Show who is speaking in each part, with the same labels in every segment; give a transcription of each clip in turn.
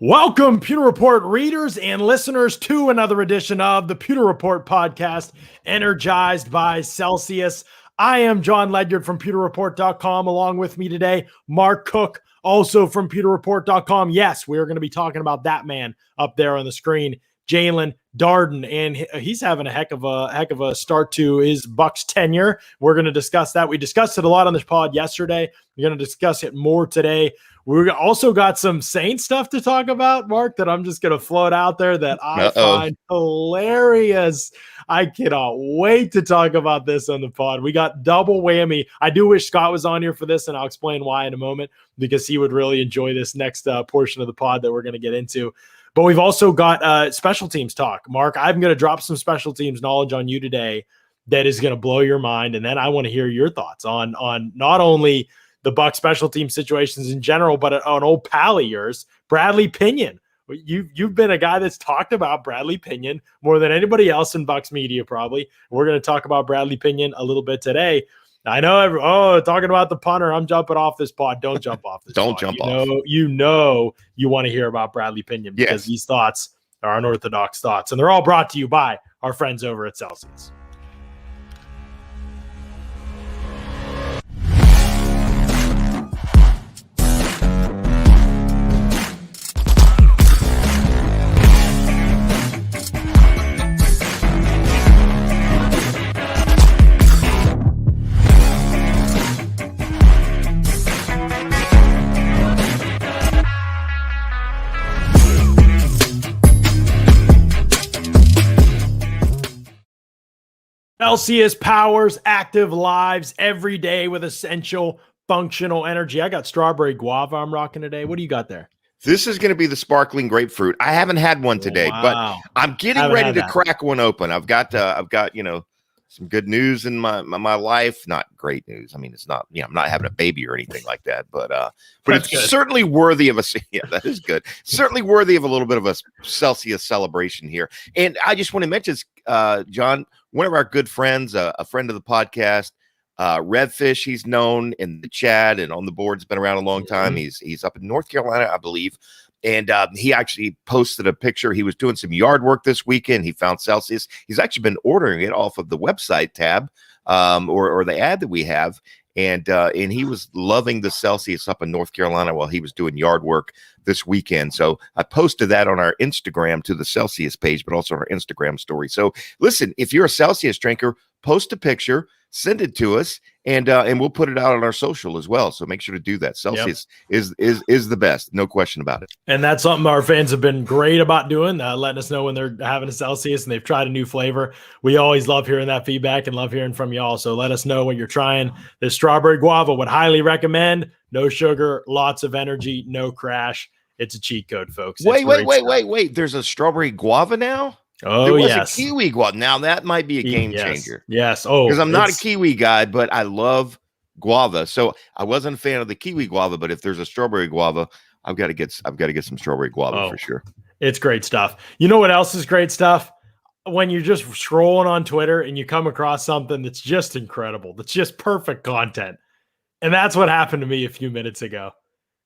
Speaker 1: Welcome, Pewter Report readers and listeners, to another edition of the Pewter Report podcast, energized by Celsius. I am John Ledyard from pewterreport.com. Along with me today, Mark Cook, also from pewterreport.com. Yes, we are going to be talking about that man up there on the screen, Jalen Darden, and he's having a heck of a start to his Bucs tenure. We're going to discuss that. We discussed it a lot on this pod yesterday. We're going to discuss it more today. We also got some Saints stuff to talk about, Mark, that I'm just going to float out there that I find hilarious. I cannot wait to talk about this on the pod. We got double whammy. I do wish Scott was on here for this, and I'll explain why in a moment, because he would really enjoy this next portion of the pod that we're going to get into. But we've also got special teams talk. Mark, I'm going to drop some special teams knowledge on you today that is going to blow your mind, and then I want to hear your thoughts on not only the Bucs special team situations in general, but an old pal of yours, Bradley Pinion. You've been a guy that's talked about Bradley Pinion more than anybody else in Bucs media, probably. We're going to talk about Bradley Pinion a little bit today. I know talking about the punter, I'm jumping off this pod. Don't jump off this
Speaker 2: Don't
Speaker 1: pod.
Speaker 2: jump off.
Speaker 1: You want to hear about Bradley Pinion because these thoughts are unorthodox thoughts, and they're all brought to you by our friends over at Celsius. Celsius powers active lives every day with essential functional energy. I got strawberry guava I'm rocking today. What do you got there?
Speaker 2: This is going to be the sparkling grapefruit. I haven't had one today, but I'm getting ready to crack one open. I've got some good news in my life. Not great news. I mean, it's not, I'm not having a baby or anything like that, but it's good. Certainly worthy of that is good. Certainly worthy of a little bit of a Celsius celebration here. And I just want to mention, John, one of our good friends, a friend of the podcast, Redfish, he's known in the chat and on the board. Has been around a long time. He's up in North Carolina, I believe. And he actually posted a picture. He was doing some yard work this weekend. He found Celsius. He's actually been ordering it off of the website tab or the ad that we have. And he was loving the Celsius up in North Carolina while he was doing yard work this weekend. So I posted that on our Instagram to the Celsius page, but also our Instagram story. So listen, if you're a Celsius drinker, post a picture, send it to us, and we'll put it out on our social as well. So make sure to do that. Celsius is the best, no question about it.
Speaker 1: And that's something our fans have been great about doing, letting us know when they're having a Celsius and they've tried a new flavor. We always love hearing that feedback and love hearing from y'all. So let us know what you're trying. This strawberry guava would highly recommend. No sugar, lots of energy, no crash. It's a cheat code, folks.
Speaker 2: Wait. There's a strawberry guava now?
Speaker 1: Oh,
Speaker 2: there was
Speaker 1: yes.
Speaker 2: a kiwi guava. Now that might be a game changer.
Speaker 1: Yes. Oh,
Speaker 2: because I'm not a kiwi guy, but I love guava. So I wasn't a fan of the kiwi guava, but if there's a strawberry guava, I've got to get some strawberry guava for sure.
Speaker 1: It's great stuff. You know what else is great stuff? When you're just scrolling on Twitter and you come across something that's just incredible, that's just perfect content. And that's what happened to me a few minutes ago.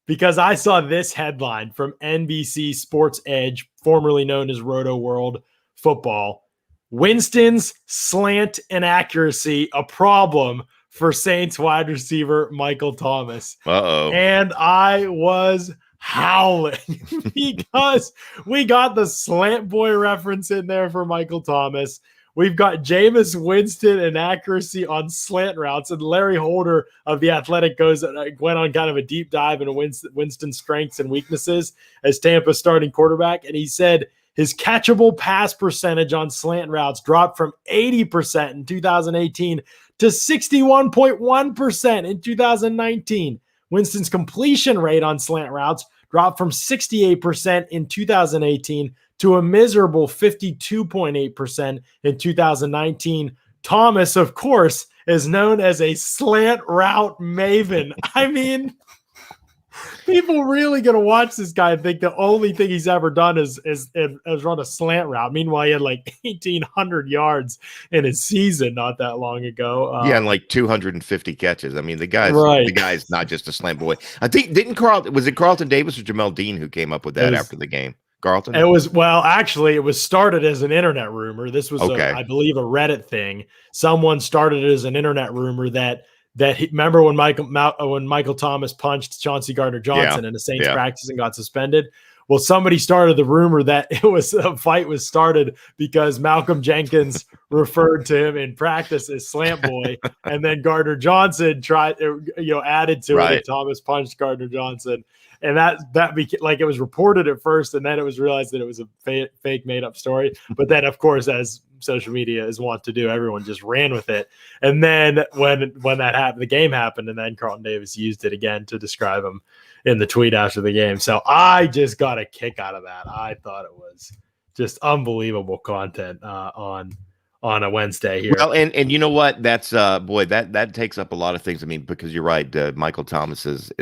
Speaker 1: Because I saw this headline from NBC Sports Edge, formerly known as Roto World Football. Winston's slant inaccuracy, a problem for Saints wide receiver Michael Thomas. And I was howling because we got the slant boy reference in there for Michael Thomas. We've got Jameis Winston inaccuracy on slant routes, and Larry Holder of The Athletic went on kind of a deep dive into Winston's strengths and weaknesses as Tampa's starting quarterback, and he said his catchable pass percentage on slant routes dropped from 80% in 2018 to 61.1% in 2019. Winston's completion rate on slant routes dropped from 68% in 2018 to a miserable 52.8% in 2019. Thomas, of course, is known as a slant route maven. I mean, People really gonna watch this guy and think the only thing he's ever done is run a slant route. Meanwhile, he had like 1,800 yards in his season not that long ago.
Speaker 2: Yeah, and like 250 catches. I mean, the guy's not just a slant boy. I think was it Carlton Davis or Jamel Dean who came up with that after the game? Carlton?
Speaker 1: It was actually, it was started as an internet rumor. This was, I believe, a Reddit thing. Someone started it as an internet rumor that remember when Michael Thomas punched Chauncey Gardner-Johnson in the Saints practice and got suspended. Well, somebody started the rumor that a fight was started because Malcolm Jenkins referred to him in practice as Slant Boy, and then Gardner-Johnson added to it. Thomas punched Gardner-Johnson. And that became, like, it was reported at first, and then it was realized that it was a fake made up story. But then, of course, as social media is wont to do, everyone just ran with it. And then when that happened, the game happened, and then Carlton Davis used it again to describe him in the tweet after the game. So I just got a kick out of that. I thought it was just unbelievable content on a Wednesday here.
Speaker 2: Well, and you know what? That's that takes up a lot of things. I mean, because you're right, Michael Thomas is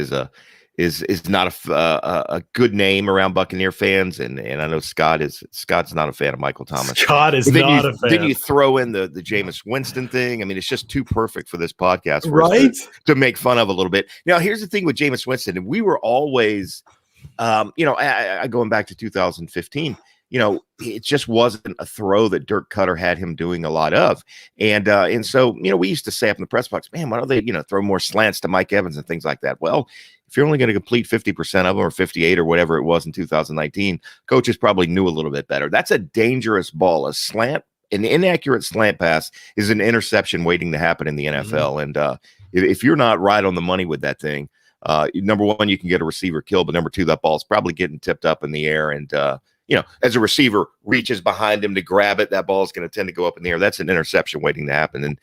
Speaker 2: not a good name around Buccaneer fans, and I know Scott's not a fan of Michael Thomas.
Speaker 1: Scott is not a fan.
Speaker 2: Then you throw in the Jameis Winston thing. I mean, it's just too perfect for this podcast, to make fun of a little bit. Now, here's the thing with Jameis Winston, and we were always, going back to 2015. It just wasn't a throw that Dirk Cutter had him doing a lot of. And so, we used to say up in the press box, man, why don't they, throw more slants to Mike Evans and things like that? Well, if you're only going to complete 50% of them or 58 or whatever it was in 2019, coaches probably knew a little bit better. That's a dangerous ball. An inaccurate slant pass is an interception waiting to happen in the NFL. And if you're not right on the money with that thing, number one, you can get a receiver killed, but number two, that ball's probably getting tipped up in the air. And, as a receiver reaches behind him to grab it, that ball is going to tend to go up in the air. That's an interception waiting to happen. And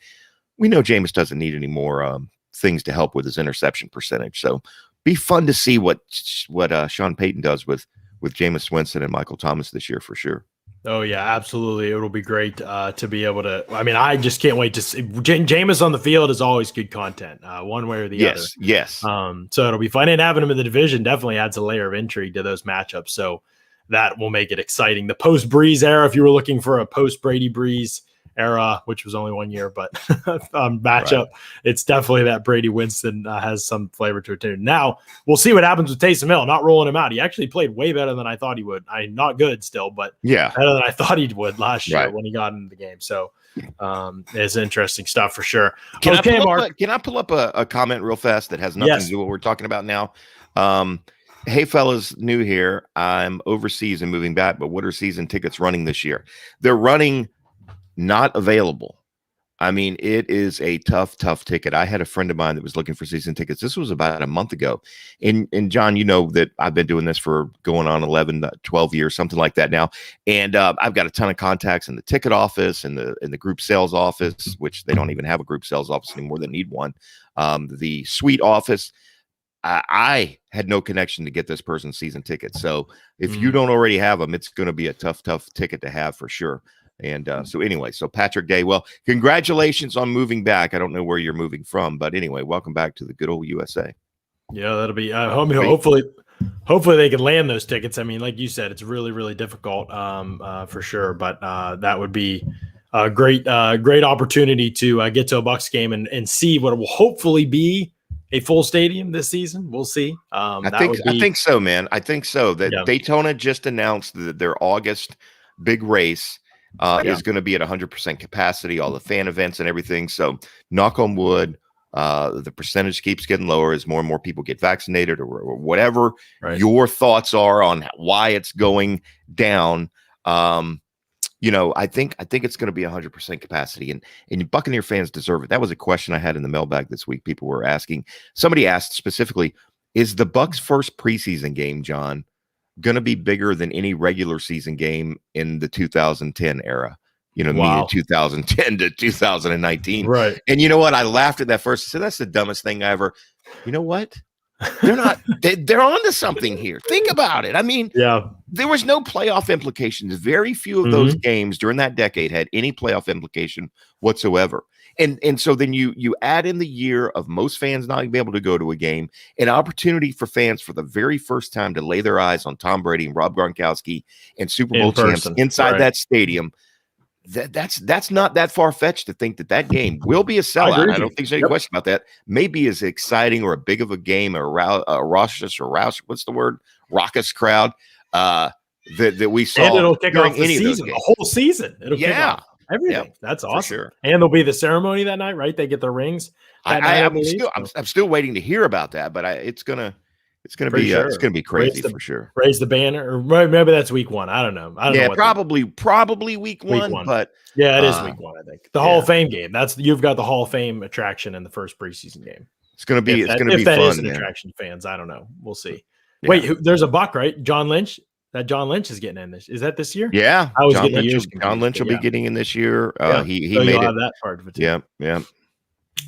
Speaker 2: we know Jameis doesn't need any more things to help with his interception percentage. So be fun to see what Sean Payton does with Jameis Winston and Michael Thomas this year for sure.
Speaker 1: Oh yeah, absolutely. It'll be great to be able to. I mean, I just can't wait to see. Jameis on the field is always good content, one way or the other.
Speaker 2: Yes.
Speaker 1: So it'll be fun, and having him in the division definitely adds a layer of intrigue to those matchups. So that will make it exciting. The post Breeze era, if you were looking for a post Brady Breeze era, which was only 1 year, but matchup, it's definitely that Brady Winston has some flavor to it too. Now we'll see what happens with Taysom Hill. Not rolling him out. He actually played way better than I thought he would. Not good still, but better than I thought he would last year when he got into the game. So it's interesting stuff for sure.
Speaker 2: Can I pull up a comment real fast that has nothing to do with what we're talking about now? Hey, fellas, new here. I'm overseas and moving back, but what are season tickets running this year? They're running not available. I mean, it is a tough ticket. I had a friend of mine that was looking for season tickets. This was about a month ago. And John, you know that I've been doing this for going on 11, 12 years, something like that now. And I've got a ton of contacts in the ticket office and the group sales office, which they don't even have a group sales office anymore. They need one. The suite office. I had no connection to get this person's season tickets. So if you don't already have them, it's going to be a tough ticket to have for sure. And so anyway, so Patrick Day, well, congratulations on moving back. I don't know where you're moving from, but anyway, welcome back to the good old USA.
Speaker 1: Yeah, that'll be hopefully they can land those tickets. I mean, like you said, it's really, really difficult for sure, but that would be a great opportunity to get to a Bucs game and see what will hopefully be a full stadium this season. We'll see. I
Speaker 2: think so, man. I think so. That Daytona just announced that their August big race is going to be at 100% capacity, all the fan events and everything. So knock on wood, the percentage keeps getting lower as more and more people get vaccinated or whatever your thoughts are on why it's going down. I think it's going to be 100% capacity, and Buccaneer fans deserve it. That was a question I had in the mailbag this week. People were asking. Somebody asked specifically, is the Bucs' first preseason game, John, going to be bigger than any regular season game in the 2010 era? Meaning 2010 to 2019.
Speaker 1: Right.
Speaker 2: And you know what? I laughed at that first. I said, that's the dumbest thing I ever. You know what? They're not. They're onto something here. Think about it. I mean, there was no playoff implications. Very few of those games during that decade had any playoff implication whatsoever. And so then you add in the year of most fans not being able to go to a game, an opportunity for fans for the very first time to lay their eyes on Tom Brady and Rob Gronkowski and Super Bowl champs inside that stadium. That's not that far-fetched to think that game will be a sellout. I don't think there's any question about that. Maybe as exciting or a big of a game, a raucous what's the word? Raucous crowd that we saw.
Speaker 1: And it'll kick off the
Speaker 2: season,
Speaker 1: the whole season. It'll kick off everything. That's awesome.
Speaker 2: Sure.
Speaker 1: And there'll be the ceremony that night, right? They get their rings.
Speaker 2: I'm still waiting to hear about that, but it's gonna be crazy for sure.
Speaker 1: Raise the banner, or maybe that's week 1. I don't know.
Speaker 2: Probably week one. But
Speaker 1: it is week 1. I think the Hall of Fame game. You've got the Hall of Fame attraction in the first preseason game.
Speaker 2: It's gonna be fun. If
Speaker 1: that is an attraction, fans, I don't know. We'll see. Yeah. Wait, there's a Buck, right? John Lynch. That John Lynch is getting in this. Is that this year?
Speaker 2: Yeah, John Lynch will be getting in this year. He made it.
Speaker 1: That part of it too.
Speaker 2: Yeah.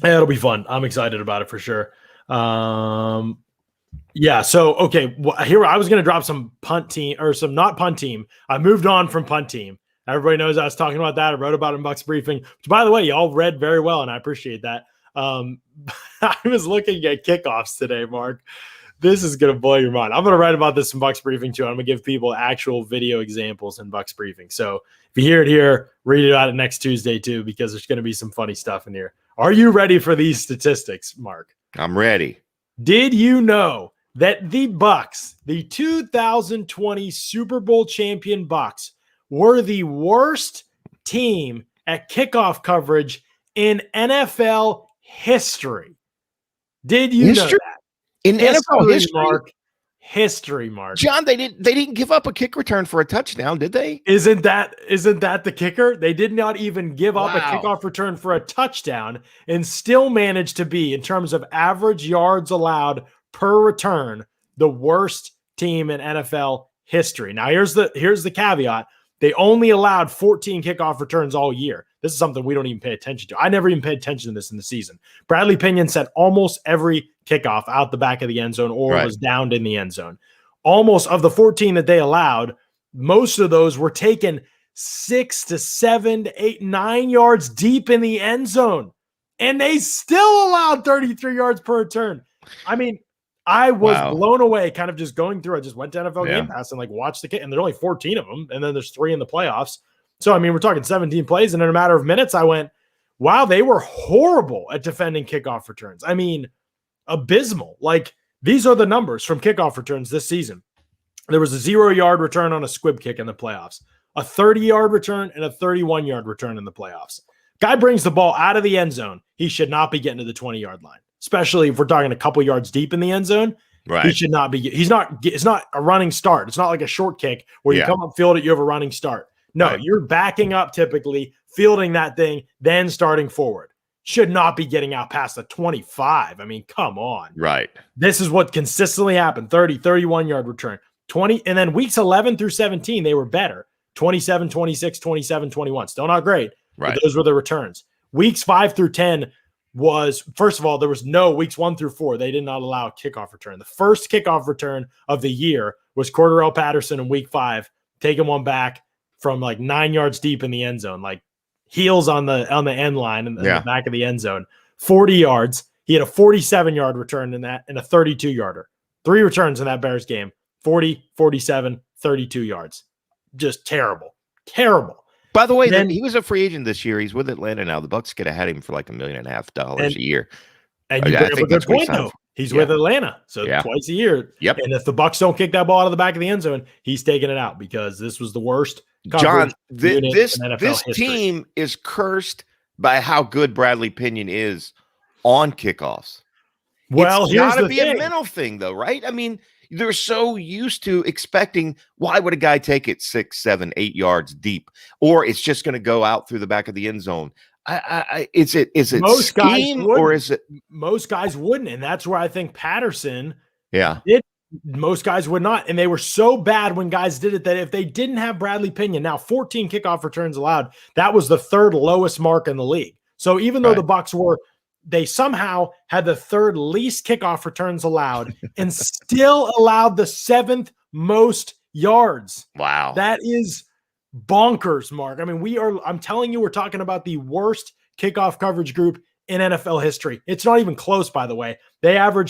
Speaker 1: It'll be fun. I'm excited about it for sure. So okay, here I was going to drop some punt team or some not punt team. I moved on from punt team. Everybody knows I was talking about that. I wrote about it in Bucs briefing, which by the way, y'all read very well, and I appreciate that. I was looking at kickoffs today, Mark. This is going to blow your mind. I'm going to write about this in Bucs briefing too. I'm going to give people actual video examples in Bucs briefing. So if you hear it here, read it out next Tuesday too, because there's going to be some funny stuff in here. Are you ready for these statistics, Mark?
Speaker 2: I'm ready.
Speaker 1: Did you know that the Bucs, the 2020 Super Bowl champion Bucs, were the worst team at kickoff coverage in NFL history? Did you know that?
Speaker 2: In NFL history,
Speaker 1: Mark.
Speaker 2: John, they didn't give up a kick return for a touchdown, did they?
Speaker 1: Isn't that the kicker? They did not even give up a kickoff return for a touchdown and still managed to be, in terms of average yards allowed per return, the worst team in NFL history. Now, here's the caveat. They only allowed 14 kickoff returns all year. This is something we don't even pay attention to. I never even paid attention to this in the season. Bradley Pinion set almost every kickoff out the back of the end zone or was downed in the end zone. Almost of the 14 that they allowed, most of those were taken 6 to 7 to 8, 9 yards deep in the end zone. And they still allowed 33 yards per return. I mean, I was blown away kind of just going through. I just went to NFL Game Pass and watched the kick, and there's only 14 of them. And then there's 3 in the playoffs. So, I mean, we're talking 17 plays. And in a matter of minutes, I went, wow, they were horrible at defending kickoff returns. I mean, abysmal. These are the numbers from kickoff returns this season. There was a 0-yard return on a squib kick in the playoffs, a 30-yard return, and a 31-yard return in the playoffs. Guy brings the ball out of the end zone. He should not be getting to the 20-yard line, especially if we're talking a couple yards deep in the end zone. Right. He should not be. It's not a running start. It's not like a short kick where you come up, field it, you have a running start. No, you're backing up typically, fielding that thing, then starting forward. Should not be getting out past the 25. I mean, come on.
Speaker 2: Right.
Speaker 1: This is what consistently happened. 30, 31-yard return. 20, and then weeks 11 through 17, they were better. 27, 26, 27, 21. Still not great.
Speaker 2: Right.
Speaker 1: But those were the returns. Weeks 5 through 10 was, first of all, there was no weeks 1 through 4. They did not allow a kickoff return. The first kickoff return of the year was Cordarrelle Patterson in week 5, taking one back from 9 yards deep in the end zone, heels on the end line in the back of the end zone, 40 yards. He had a 47-yard return in that and a 32-yarder. 3 returns in that Bears game, 40, 47, 32 yards. Just terrible. Terrible.
Speaker 2: By the way, he was a free agent this year. He's with Atlanta now. The Bucs could have had him for $1.5 million a year.
Speaker 1: And you bring up a good point, though. He's with Atlanta, so twice a year.
Speaker 2: Yep.
Speaker 1: And if the Bucs don't kick that ball out of the back of the end zone, he's taking it out because this was the worst.
Speaker 2: John, this team is cursed by how good Bradley Pinion is on kickoffs.
Speaker 1: Well,
Speaker 2: it's got to be a mental thing, though, right? I mean, they're so used to expecting, why would a guy take it 6, 7, 8 yards deep, or it's just going to go out through the back of the end zone? Is it
Speaker 1: most
Speaker 2: scheme or is it?
Speaker 1: Most guys wouldn't, and that's where I think Patterson.
Speaker 2: did.
Speaker 1: Most guys would not, and they were so bad when guys did it that if they didn't have Bradley Pinion, now 14 kickoff returns allowed, that was the 3rd lowest mark in the league. So even though the Bucs they somehow had the 3rd least kickoff returns allowed and still allowed the 7th most yards.
Speaker 2: Wow.
Speaker 1: That is bonkers, Mark. I mean, I'm telling you, we're talking about the worst kickoff coverage group in NFL history. It's not even close, by the way. They allowed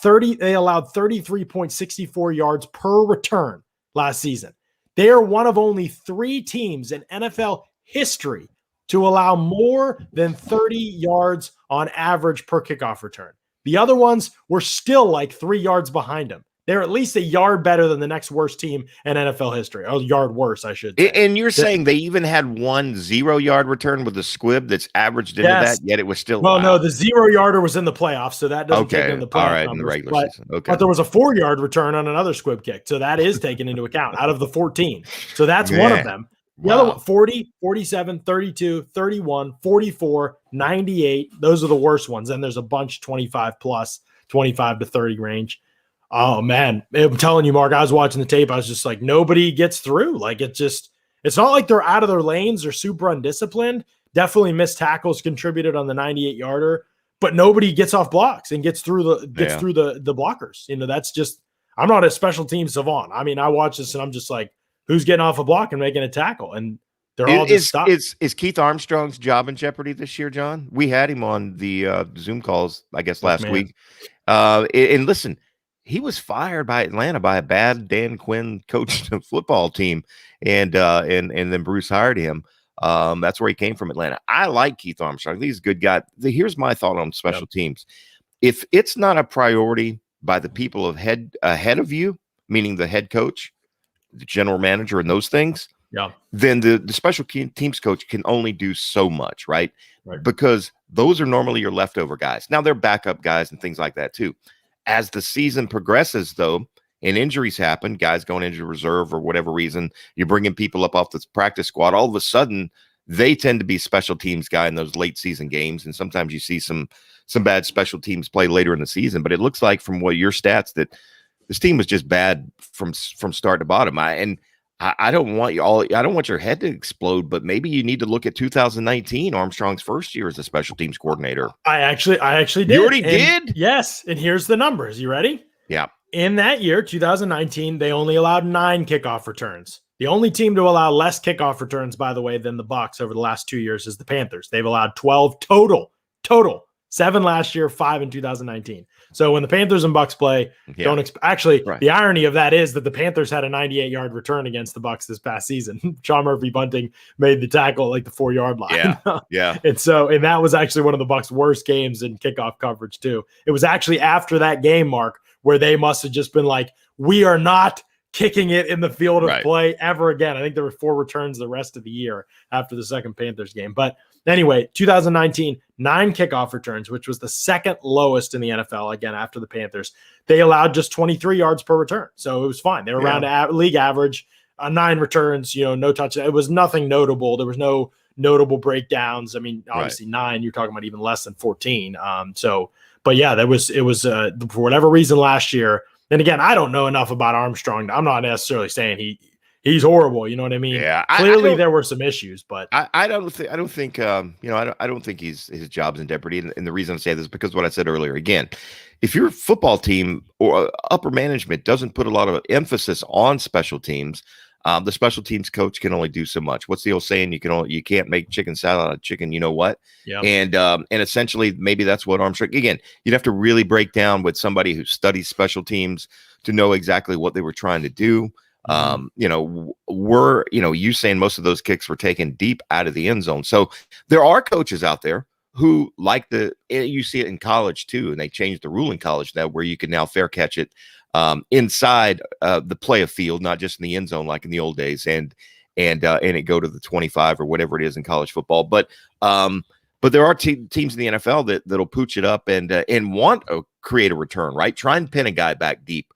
Speaker 1: 33.64 yards per return last season. They are one of only 3 teams in NFL history to allow more than 30 yards on average per kickoff return. The other ones were still like 3 yards behind them. They're at least a yard better than the next worst team in NFL history. A yard worse, I should say.
Speaker 2: And you're saying they even had 1 0-yard return with a squib that's averaged into that, yet it was still.
Speaker 1: Well, no, the 0-yarder was in the playoffs, so that doesn't take into the playoff
Speaker 2: all right,
Speaker 1: numbers,
Speaker 2: in the regular season. Okay.
Speaker 1: But there was a 4-yard return on another squib kick, so that is taken into account out of the 14. So that's one of them. The other one, 40, 47, 32, 31, 44, 98. Those are the worst ones. And there's a bunch 25 plus, 25 to 30 range. Oh, man. I'm telling you, Mark, I was watching the tape. I was just like, nobody gets through. Like, it's not like they're out of their lanes or super undisciplined. Definitely missed tackles contributed on the 98-yarder, but nobody gets off blocks and gets through the blockers. You know, that's just, I'm not a special team savant. I mean, I watch this and I'm just like, who's getting off a block and making a tackle? And they're all just stopped.
Speaker 2: Is Keith Armstrong's job in jeopardy this year, John? We had him on the Zoom calls, I guess, last week. And listen, he was fired by Atlanta by a bad Dan Quinn coached football team, and then Bruce hired him. That's where he came from, Atlanta. I like Keith Armstrong. He's a good guy. Here's my thought on special teams. If it's not a priority by the people ahead of you, meaning the head coach, the general manager, and those things, then the special teams coach can only do so much, right? Because those are normally your leftover guys. Now they're backup guys and things like that too. As the season progresses, though, and injuries happen, guys going into reserve or whatever reason, you're bringing people up off the practice squad. All of a sudden, they tend to be special teams guy in those late season games, and sometimes you see some bad special teams play later in the season. But it looks like from what your stats that this team was just bad from start to bottom. I don't want your head to explode, but maybe you need to look at 2019, Armstrong's first year as a special teams coordinator.
Speaker 1: I actually did.
Speaker 2: You already did?
Speaker 1: Yes. And here's the numbers. You ready?
Speaker 2: Yeah.
Speaker 1: In that year, 2019, they only allowed 9 kickoff returns. The only team to allow less kickoff returns, by the way, than the Bucs over the last 2 years is the Panthers. They've allowed 12 total. 7 last year, 5 in 2019. So when the Panthers and Bucs play, the irony of that is that the Panthers had a 98-yard return against the Bucs this past season. Sean Murphy Bunting made the tackle at like the 4-yard line.
Speaker 2: Yeah.
Speaker 1: And that was actually one of the Bucs' worst games in kickoff coverage too. It was actually after that game, Mark, where they must have just been like, we are not kicking it in the field of play ever again. I think there were 4 returns the rest of the year after the second Panthers game. But anyway, 2019, 9 kickoff returns, which was the second lowest in the NFL, again, after the Panthers. They allowed just 23 yards per return. So it was fine. They were around league average, 9 returns, no touch. It was nothing notable. There was no notable breakdowns. I mean, obviously 9, you're talking about even less than 14. But yeah, it was for whatever reason last year. And again, I don't know enough about Armstrong. I'm not necessarily saying he's horrible. You know what I mean?
Speaker 2: Yeah.
Speaker 1: Clearly there were some issues, but
Speaker 2: I don't think his job's in jeopardy. And the reason I say this is because what I said earlier, again, if your football team or upper management doesn't put a lot of emphasis on special teams, the special teams coach can only do so much. What's the old saying? You can't make chicken salad out of chicken. You know what?
Speaker 1: Yeah.
Speaker 2: And essentially maybe that's what Armstrong, again, you'd have to really break down with somebody who studies special teams to know exactly what they were trying to do. You saying most of those kicks were taken deep out of the end zone. So there are coaches out there who you see it in college too. And they changed the rule in college now where you can now fair catch it inside the play of field, not just in the end zone, like in the old days, and it go to the 25 or whatever it is in college football. But there are teams in the NFL that'll pooch it up and want to create a return, right? Try and pin a guy back deep,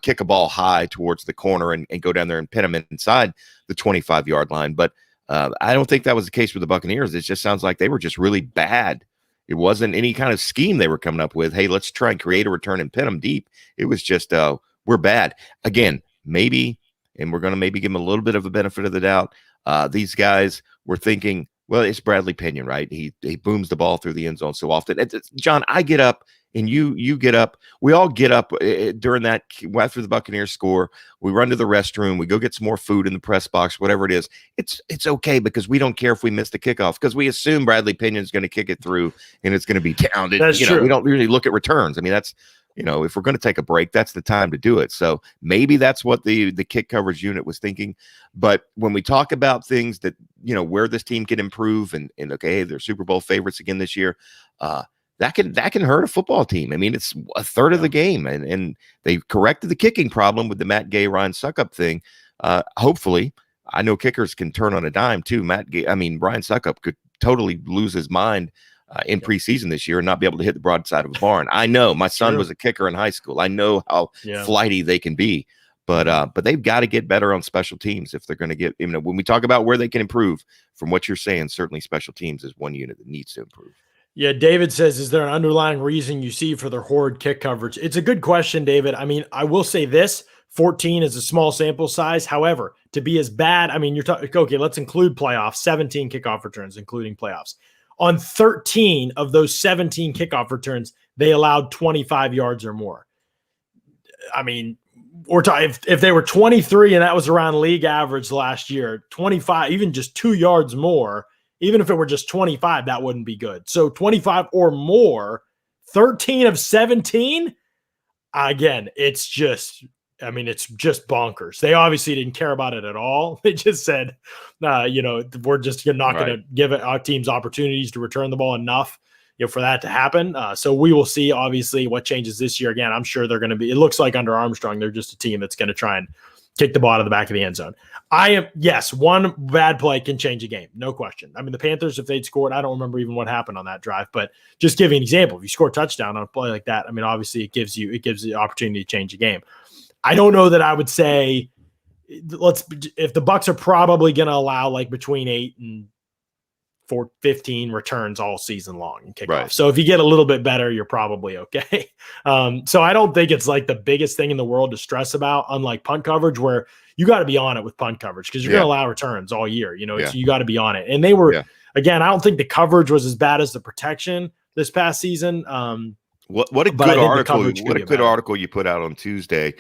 Speaker 2: kick a ball high towards the corner and go down there and pin him inside the 25-yard line. But I don't think that was the case with the Buccaneers. It just sounds like they were just really bad. It wasn't any kind of scheme they were coming up with. Hey, let's try and create a return and pin them deep. It was just, we're bad. Again, maybe, and we're going to maybe give them a little bit of a benefit of the doubt. These guys were thinking, well, it's Bradley Pinion, right? He booms the ball through the end zone so often. John, I get up and you get up. We all get up during that after the Buccaneers score. We run to the restroom. We go get some more food in the press box, whatever it is. It's okay because we don't care if we miss the kickoff because we assume Bradley Pinion is going to kick it through and it's going to be down.
Speaker 1: That's true.
Speaker 2: We don't really look at returns. I mean, that's if we're going to take a break, that's the time to do it. So maybe that's what the kick coverage unit was thinking. But when we talk about things that where this team can improve and okay, they're Super Bowl favorites again this year. That can hurt a football team. I mean, it's a third of the game, and they corrected the kicking problem with the Matt Gay, Ryan Suckup thing. Hopefully, I know kickers can turn on a dime too. Ryan Suckup could totally lose his mind in preseason this year and not be able to hit the broadside of a barn. I know my son was a kicker in high school. I know how flighty they can be, but they've got to get better on special teams if they're going to get. When we talk about where they can improve, from what you're saying, certainly special teams is one unit that needs to improve.
Speaker 1: Yeah, David says, is there an underlying reason you see for their horrid kick coverage? It's a good question, David. I mean, I will say this, 14 is a small sample size. However, to be as bad, I mean, you're talking, okay, let's include playoffs, 17 kickoff returns, including playoffs. On 13 of those 17 kickoff returns, they allowed 25 yards or more. I mean, if they were 23 and that was around league average last year, 25, even just 2 yards more, even if it were just 25, that wouldn't be good. So 25 or more, 13 of 17, again, it's just bonkers. They obviously didn't care about it at all. They just said, we're just not going to give our teams opportunities to return the ball enough, for that to happen. So we will see, obviously, what changes this year. Again, I'm sure they're going to be, it looks like under Armstrong, they're just a team that's going to try and kick the ball out of the back of the end zone. Yes, one bad play can change a game. No question. I mean, the Panthers, if they'd scored, I don't remember even what happened on that drive, but just giving an example, if you score a touchdown on a play like that, I mean, obviously it gives the opportunity to change a game. I don't know that I would say if the Bucs are probably going to allow like between 8 and 15 returns all season long in kickoff. Right. So if you get a little bit better, you're probably okay. So I don't think it's like the biggest thing in the world to stress about, unlike punt coverage, where you got to be on it with punt coverage because you're going to allow returns all year. So you got to be on it. And they were, again, I don't think the coverage was as bad as the protection this past season.
Speaker 2: What a good article! What a good article you put out on Tuesday.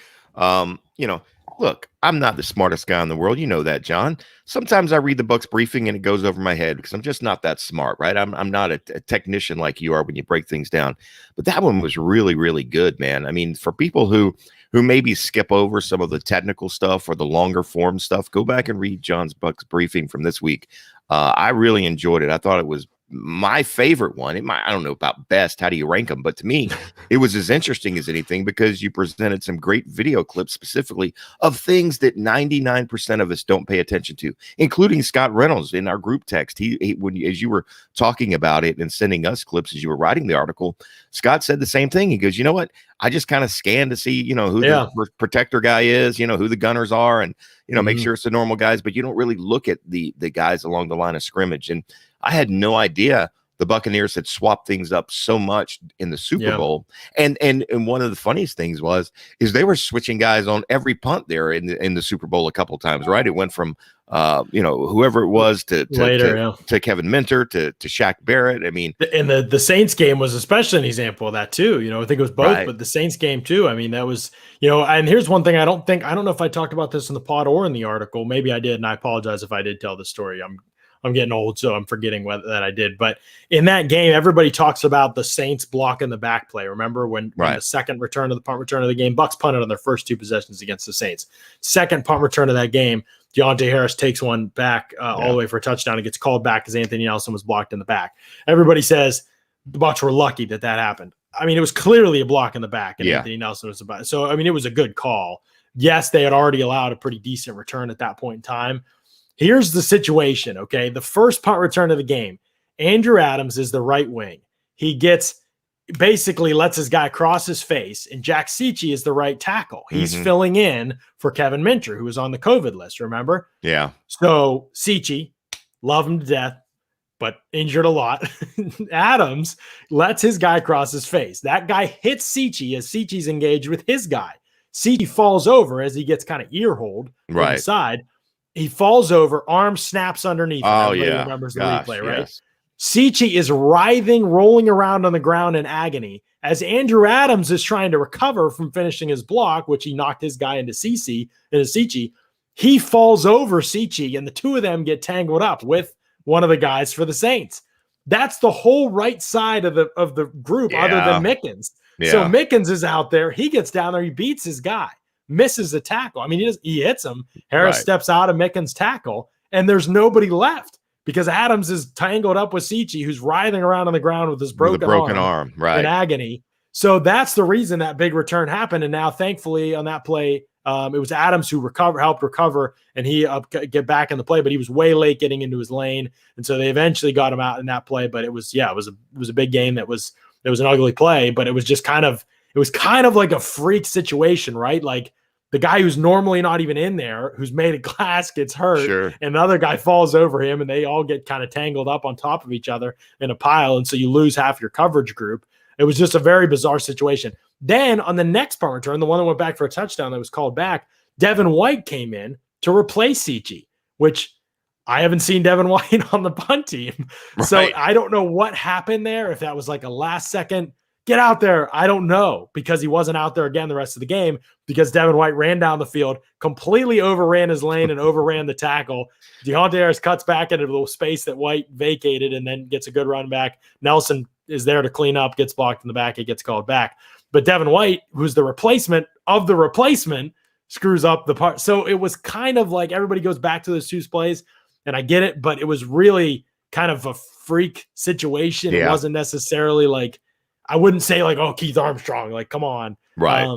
Speaker 2: Look, I'm not the smartest guy in the world. You know that, John. Sometimes I read the Bucs briefing and it goes over my head because I'm just not that smart, right? I'm not a technician like you are when you break things down. But that one was really, really good, man. I mean, for people who maybe skip over some of the technical stuff or the longer form stuff, go back and read John's Bucs briefing from this week. I really enjoyed it. I thought it was my favorite one. I don't know about best. How do you rank them? But to me, it was as interesting as anything because you presented some great video clips specifically of things that 99% of us don't pay attention to, including Scott Reynolds in our group text. As you were talking about it and sending us clips as you were writing the article, Scott said the same thing. He goes, you know what? I just kind of scan to see, who the protector guy is, who the gunners are, and make sure it's the normal guys, but you don't really look at the guys along the line of scrimmage. And I had no idea the Buccaneers had swapped things up so much in the Super Bowl. And one of the funniest things is they were switching guys on every punt there in the Super Bowl a couple of times, right? It went from whoever it was to Kevin Minter to Shaq Barrett. I mean,
Speaker 1: and the Saints game was especially an example of that too. I think it was both, but the Saints game too. I mean, that was, and here's one thing I don't know if I talked about this in the pod or in the article. Maybe I did, and I apologize if I did tell the story. I'm getting old, so I'm forgetting that I did. But in that game, everybody talks about the Saints blocking the back play. Remember when the second punt return of the game, Bucs punted on their first two possessions against the Saints. Second punt return of that game, Deontay Harris takes one back all the way for a touchdown and gets called back because Anthony Nelson was blocked in the back. Everybody says the Bucs were lucky that happened. I mean, it was clearly a block in the back, and Anthony Nelson was about. So, I mean, it was a good call. Yes, they had already allowed a pretty decent return at that point in time. Here's the situation, okay? The first punt return of the game, Andrew Adams is the right wing. He basically lets his guy cross his face, and Jack Cichy is the right tackle. He's filling in for Kevin Minter, who was on the COVID list, remember?
Speaker 2: Yeah.
Speaker 1: So Cichy, love him to death, but injured a lot. Adams lets his guy cross his face. That guy hits Cichy as Cichy's engaged with his guy. Cichy falls over as he gets kind of ear-holed from the side. He falls over, arm snaps underneath. Everybody remembers the replay, right? Yes. Cichy is writhing, rolling around on the ground in agony as Andrew Adams is trying to recover from finishing his block, which he knocked his guy into Cici, he falls over Cici, and the two of them get tangled up with one of the guys for the Saints. That's the whole right side of the group, other than Mickens. Yeah. So Mickens is out there. He gets down there. He beats his guy, misses the tackle. I mean, he hits him. Harris steps out of Mickens' tackle, and there's nobody left because Adams is tangled up with Cici, who's writhing around on the ground with his broken arm in agony. So that's the reason that big return happened. And now, thankfully, on that play, it was Adams who helped recover, and he get back in the play, but he was way late getting into his lane, and so they eventually got him out in that play. But it was a big game. It was an ugly play, but it was just kind of like a freak situation, right? Like the guy who's normally not even in there, who's made of glass, gets hurt, and the other guy falls over him, and they all get kind of tangled up on top of each other in a pile, and so you lose half your coverage group. It was just a very bizarre situation. Then on the next punt return, the one that went back for a touchdown that was called back, Devin White came in to replace Cici, which I haven't seen Devin White on the punt team. Right. So I don't know what happened there. If that was like a last second, get out there. I don't know, because he wasn't out there again the rest of the game because Devin White ran down the field, completely overran his lane and overran the tackle. Deontay Harris cuts back into the little space that White vacated and then gets a good run back. Nelson is there to clean up, gets blocked in the back, it gets called back. But Devin White, who's the replacement of the replacement, screws up the part. So it was kind of like everybody goes back to those two plays, and I get it, but it was really kind of a freak situation. Yeah. It wasn't necessarily like, I wouldn't say like, oh, Keith Armstrong, like, come on.
Speaker 2: Right.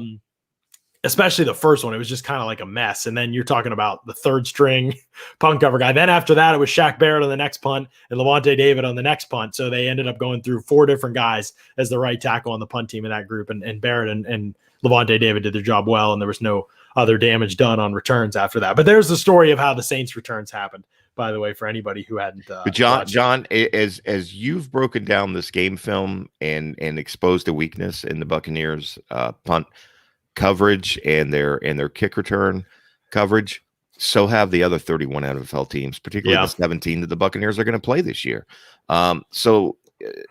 Speaker 1: Especially the first one, it was just kind of like a mess. And then you're talking about the third string punt cover guy. Then after that, it was Shaq Barrett on the next punt and Levante David on the next punt. So they ended up going through 4 different guys as the right tackle on the punt team in that group. And Barrett and Levante David did their job well, and there was no other damage done on returns after that. But there's the story of how the Saints returns happened, by the way, for anybody who hadn't.
Speaker 2: But John, as you've broken down this game film and exposed a weakness in the Buccaneers punt coverage and their kick return coverage, so have the other 31 NFL teams, particularly the 17 that the Buccaneers are going to play this year. So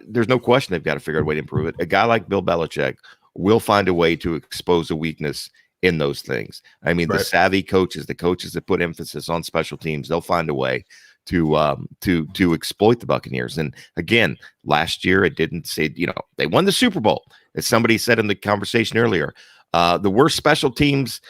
Speaker 2: there's no question they've got to figure out a way to improve it. A guy like Bill Belichick will find a way to expose a weakness in those things. I mean, the savvy coaches, the coaches that put emphasis on special teams, they'll find a way to exploit the Buccaneers. And again, last year it didn't say, they won the Super Bowl. As somebody said in the conversation earlier, the worst special teams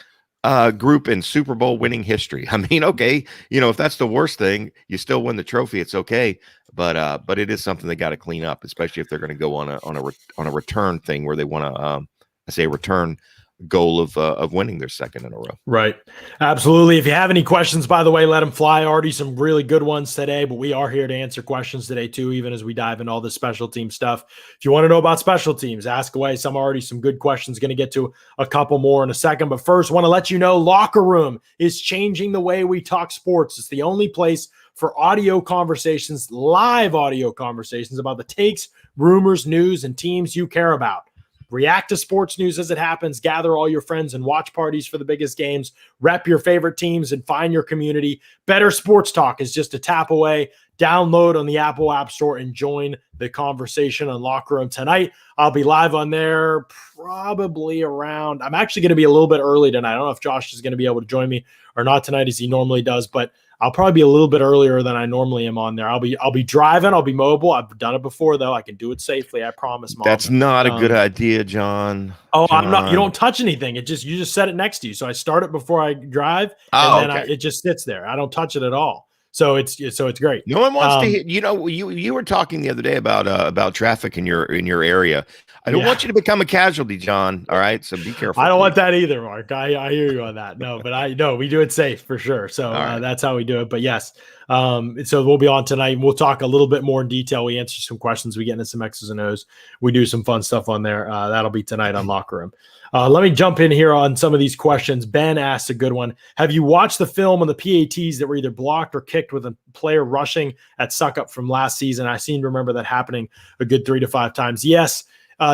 Speaker 2: group in Super Bowl winning history. I mean, okay, if that's the worst thing, you still win the trophy. It's okay, but it is something they got to clean up, especially if they're going to go on a return thing where they want to return goal of winning their second in a row. Right.
Speaker 1: Absolutely. If you have any questions, by the way, let them fly. Already some really good ones today, but we are here to answer questions today too, even as we dive into all the special team stuff. If you want to know about special teams, ask away. Some good questions. Going to get to a couple more in a second, but first want to let you know Locker Room is changing the way we talk sports. It's the only place for audio conversations, live audio conversations about the takes, rumors, news, and teams you care about. React to sports news as it happens, gather all your friends and watch parties for the biggest games, rep your favorite teams, and find your community. Better Sports Talk is just a tap away. Download on the Apple App Store and join the conversation on Locker Room tonight. I'll be live on there probably around, I'm actually going to be a little bit early tonight. I don't know if Josh is going to be able to join me or not tonight as he normally does, but I'll probably be a little bit earlier than I normally am on there. I'll be driving. I'll be mobile. I've done it before, though. I can do it safely. I promise, Mom.
Speaker 2: That's not a good idea, John.
Speaker 1: Oh, John. I'm not. You don't touch anything. You just set it next to you. So I start it before I drive, and then it just sits there. I don't touch it at all. So it's great.
Speaker 2: No one wants to hear. You were talking the other day about traffic in your area. I don't want you to become a casualty, John. All right, so be careful.
Speaker 1: I don't want that either, Mark. I hear you on that. No, but I know we do it safe for sure. So that's how we do it. But yes, so we'll be on tonight. We'll talk a little bit more in detail. We answer some questions. We get into some X's and O's. We do some fun stuff on there. That'll be tonight on Locker Room. Let me jump in here on some of these questions. Ben asked a good one. Have you watched the film on the PATs that were either blocked or kicked with a player rushing at suck up from last season? I seem to remember that happening a good 3 to 5 times. Yes.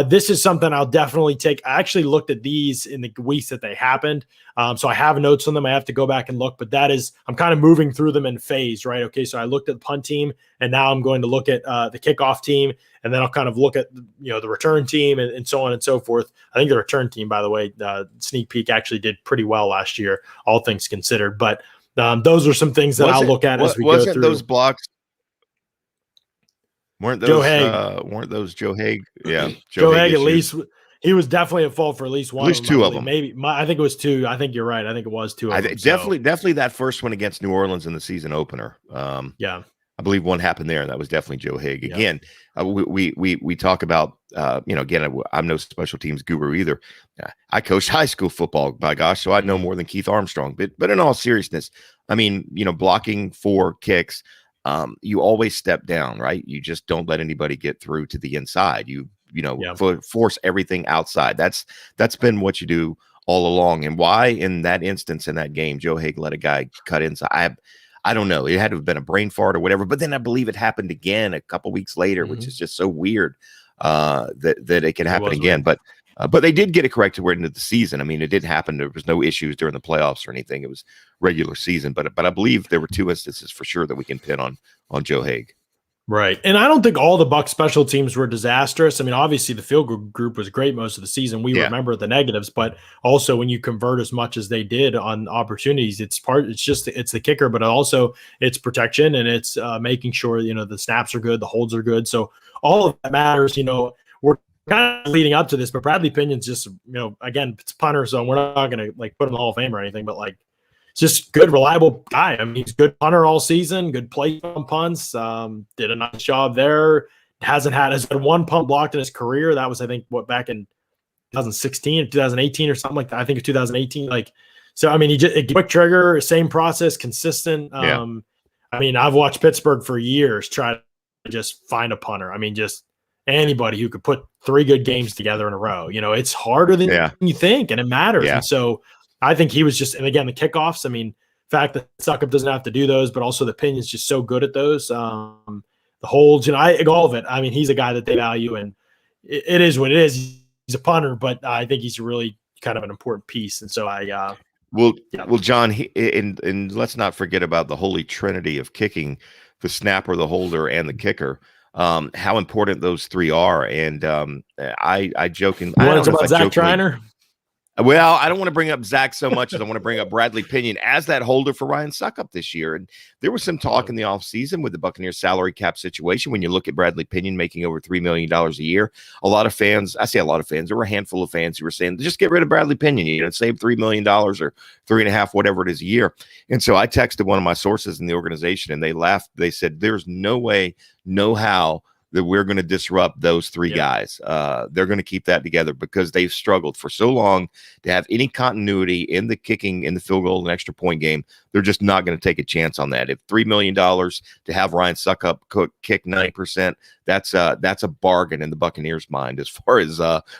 Speaker 1: this is something I'll definitely take. I actually looked at these in the weeks that they happened. So I have notes on them. I have to go back and look, but I'm kind of moving through them in phase, right? Okay. So I looked at the punt team, and now I'm going to look at the kickoff team, and then I'll kind of look at, the return team and so on and so forth. I think the return team, by the way, sneak peek, actually did pretty well last year, all things considered, but those are some things that I'll look at as we go through.
Speaker 2: Those blocks? Weren't those Joe Haig? Yeah.
Speaker 1: Joe Haig, at least he was definitely at fault for at least one.
Speaker 2: At least two of them.
Speaker 1: Maybe I think it was two. I think you're right. I think it was two of them.
Speaker 2: Definitely that first one against New Orleans in the season opener.
Speaker 1: Yeah.
Speaker 2: I believe one happened there, and that was definitely Joe Haig. Again, we talk about, again, I'm no special teams guru either. I coached high school football, by gosh, so I know more than Keith Armstrong. But in all seriousness, I mean, blocking for kicks, you always step down, right? You just don't let anybody get through to the inside. Force everything outside. That's been what you do all along. And why in that instance, in that game, Joe Haig let a guy cut inside? I don't know. It had to have been a brain fart or whatever. But then I believe it happened again a couple weeks later, which is just so weird that it can happen again. Weird. But they did get it corrected toward the end of the season. I mean, it didn't happen. There was no issues during the playoffs or anything. It was regular season. But I believe there were two instances for sure that we can pin on Joe Haig.
Speaker 1: Right. And I don't think all the Bucs special teams were disastrous. I mean, obviously the field goal group was great most of the season. We remember the negatives, but also when you convert as much as they did on opportunities, it's the kicker, but also it's protection, and it's making sure, the snaps are good, the holds are good. So all of that matters. We're kind of leading up to this, but Bradley Pinion's just, again, it's punter. So we're not going to put him in the Hall of Fame or anything, but just good, reliable guy. I mean, he's good punter all season, good play on punts, did a nice job there. Has had one punt blocked in his career. That was, I think, back in 2016 or 2018 or something like that. I think it's 2018. So, I mean, he just quick trigger, same process, consistent. I mean, I've watched Pittsburgh for years try to just find a punter. I mean, just anybody who could put 3 good games together in a row. It's harder than you think, and it matters.
Speaker 2: Yeah.
Speaker 1: And so I think he was just, and again, the kickoffs, I mean, the fact that Suckup doesn't have to do those, but also the Pinion's just so good at those. The holds, all of it. I mean, he's a guy that they value, and it is what it is. He's a punter, but I think he's really kind of an important piece. And so
Speaker 2: well, John, and let's not forget about the holy trinity of kicking: the snapper, the holder, and the kicker. How important those 3 are. And I joke. I don't know about
Speaker 1: Zach Triner.
Speaker 2: Well, I don't want to bring up Zach so much as I want to bring up Bradley Pinion as that holder for Ryan Suckup this year. And there was some talk in the offseason with the Buccaneers salary cap situation. When you look at Bradley Pinion making over $3 million a year, a lot of fans, I say a lot of fans, there were a handful of fans who were saying, just get rid of Bradley Pinion, save $3 million or $3.5, whatever it is a year. And so I texted one of my sources in the organization, and they laughed. They said, there's no way, no how that we're going to disrupt those 3 guys. They're going to keep that together because they've struggled for so long to have any continuity in the kicking, in the field goal, and extra point game. They're just not going to take a chance on that. If $3 million to have Ryan Suckup kick 90%, that's a bargain in the Buccaneers' mind as far as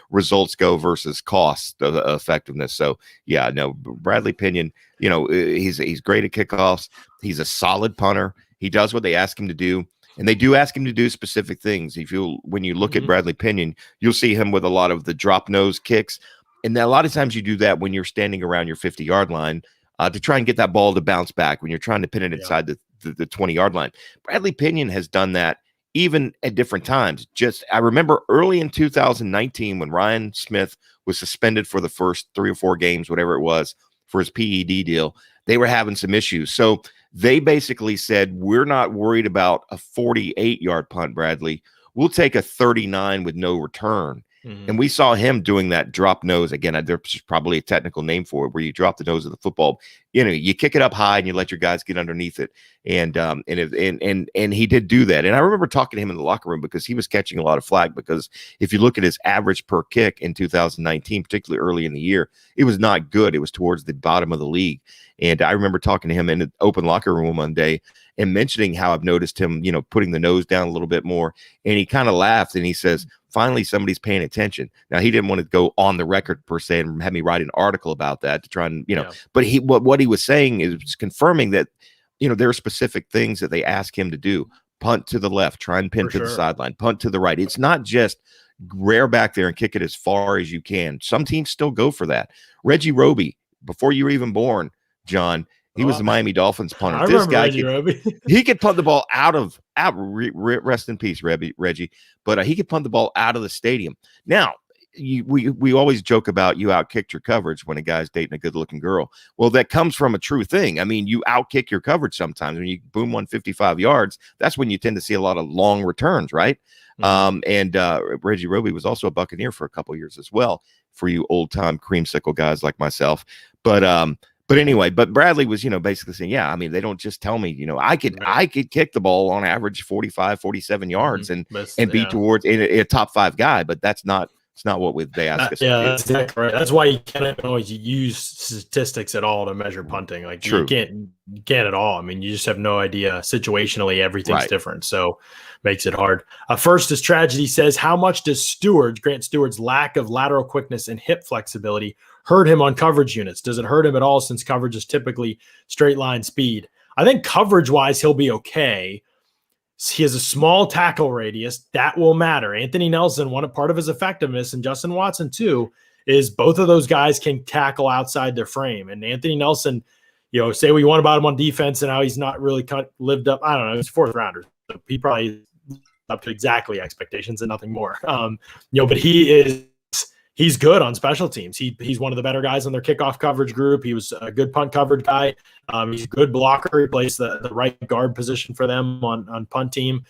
Speaker 2: results go versus cost effectiveness. So Bradley Pinion, he's great at kickoffs. He's a solid punter. He does what they ask him to do. And they do ask him to do specific things. When you look at Bradley Pinion, you'll see him with a lot of the drop nose kicks. And a lot of times you do that when you're standing around your 50-yard line to try and get that ball to bounce back when you're trying to pin it inside the 20-yard line. Bradley Pinion has done that even at different times. I remember early in 2019 when Ryan Smith was suspended for the first 3 or 4 games, whatever it was, for his PED deal, they were having some issues. So they basically said, we're not worried about a 48-yard punt, Bradley. We'll take a 39 with no return. And we saw him doing that drop nose. Again, there's probably a technical name for it, where you drop the nose of the football. You kick it up high and you let your guys get underneath it. And he did do that. And I remember talking to him in the locker room because he was catching a lot of flack, because if you look at his average per kick in 2019, particularly early in the year, it was not good. It was towards the bottom of the league. And I remember talking to him in an open locker room one day and mentioning how I've noticed him, putting the nose down a little bit more. And he kind of laughed and he says, finally, somebody's paying attention. Now, he didn't want to go on the record per se and have me write an article about that to try and, but what he was saying is confirming that, there are specific things that they ask him to do. Punt to the left, try and pin to the sideline, punt to the right. It's not just, rear back there and kick it as far as you can. Some teams still go for that. Reggie Roby, before you were even born, John, he was the Miami Dolphins punter.
Speaker 1: I
Speaker 2: this guy
Speaker 1: Reggie Roby.
Speaker 2: He could punt the ball rest in peace, Reggie. But he could punt the ball out of the stadium. Now, we always joke about you outkicked your coverage when a guy's dating a good-looking girl. Well, that comes from a true thing. I mean, you outkick your coverage sometimes. When you boom 155 yards, that's when you tend to see a lot of long returns, right? Mm-hmm. Reggie Roby was also a Buccaneer for a couple of years as well, for you old-time creamsicle guys like myself. But anyway, Bradley was, basically saying, yeah, I mean, they don't just tell me, I could kick the ball on average 45, 47 yards and be towards a top 5 guy, but it's not what they ask us to do.
Speaker 1: That's exactly right. That's why you can't always use statistics at all to measure punting. Like True. You can't at all. I mean, you just have no idea. Situationally, everything's different. So makes it hard. First is Tragedy says, how much does Grant Stuard's lack of lateral quickness and hip flexibility hurt him on coverage units? Does it hurt him at all since coverage is typically straight line speed? I think coverage wise, he'll be okay. He has a small tackle radius. That will matter. Anthony Nelson, part of his effectiveness, and Justin Watson too, is both of those guys can tackle outside their frame. And Anthony Nelson, say what you want about him on defense and how he's not really lived up. I don't know. He's 4th rounder. So he probably up to exactly expectations and nothing more. But he's good on special teams. He's one of the better guys on their kickoff coverage group. He was a good punt coverage guy. He's a good blocker. He plays the right guard position for them on punt team.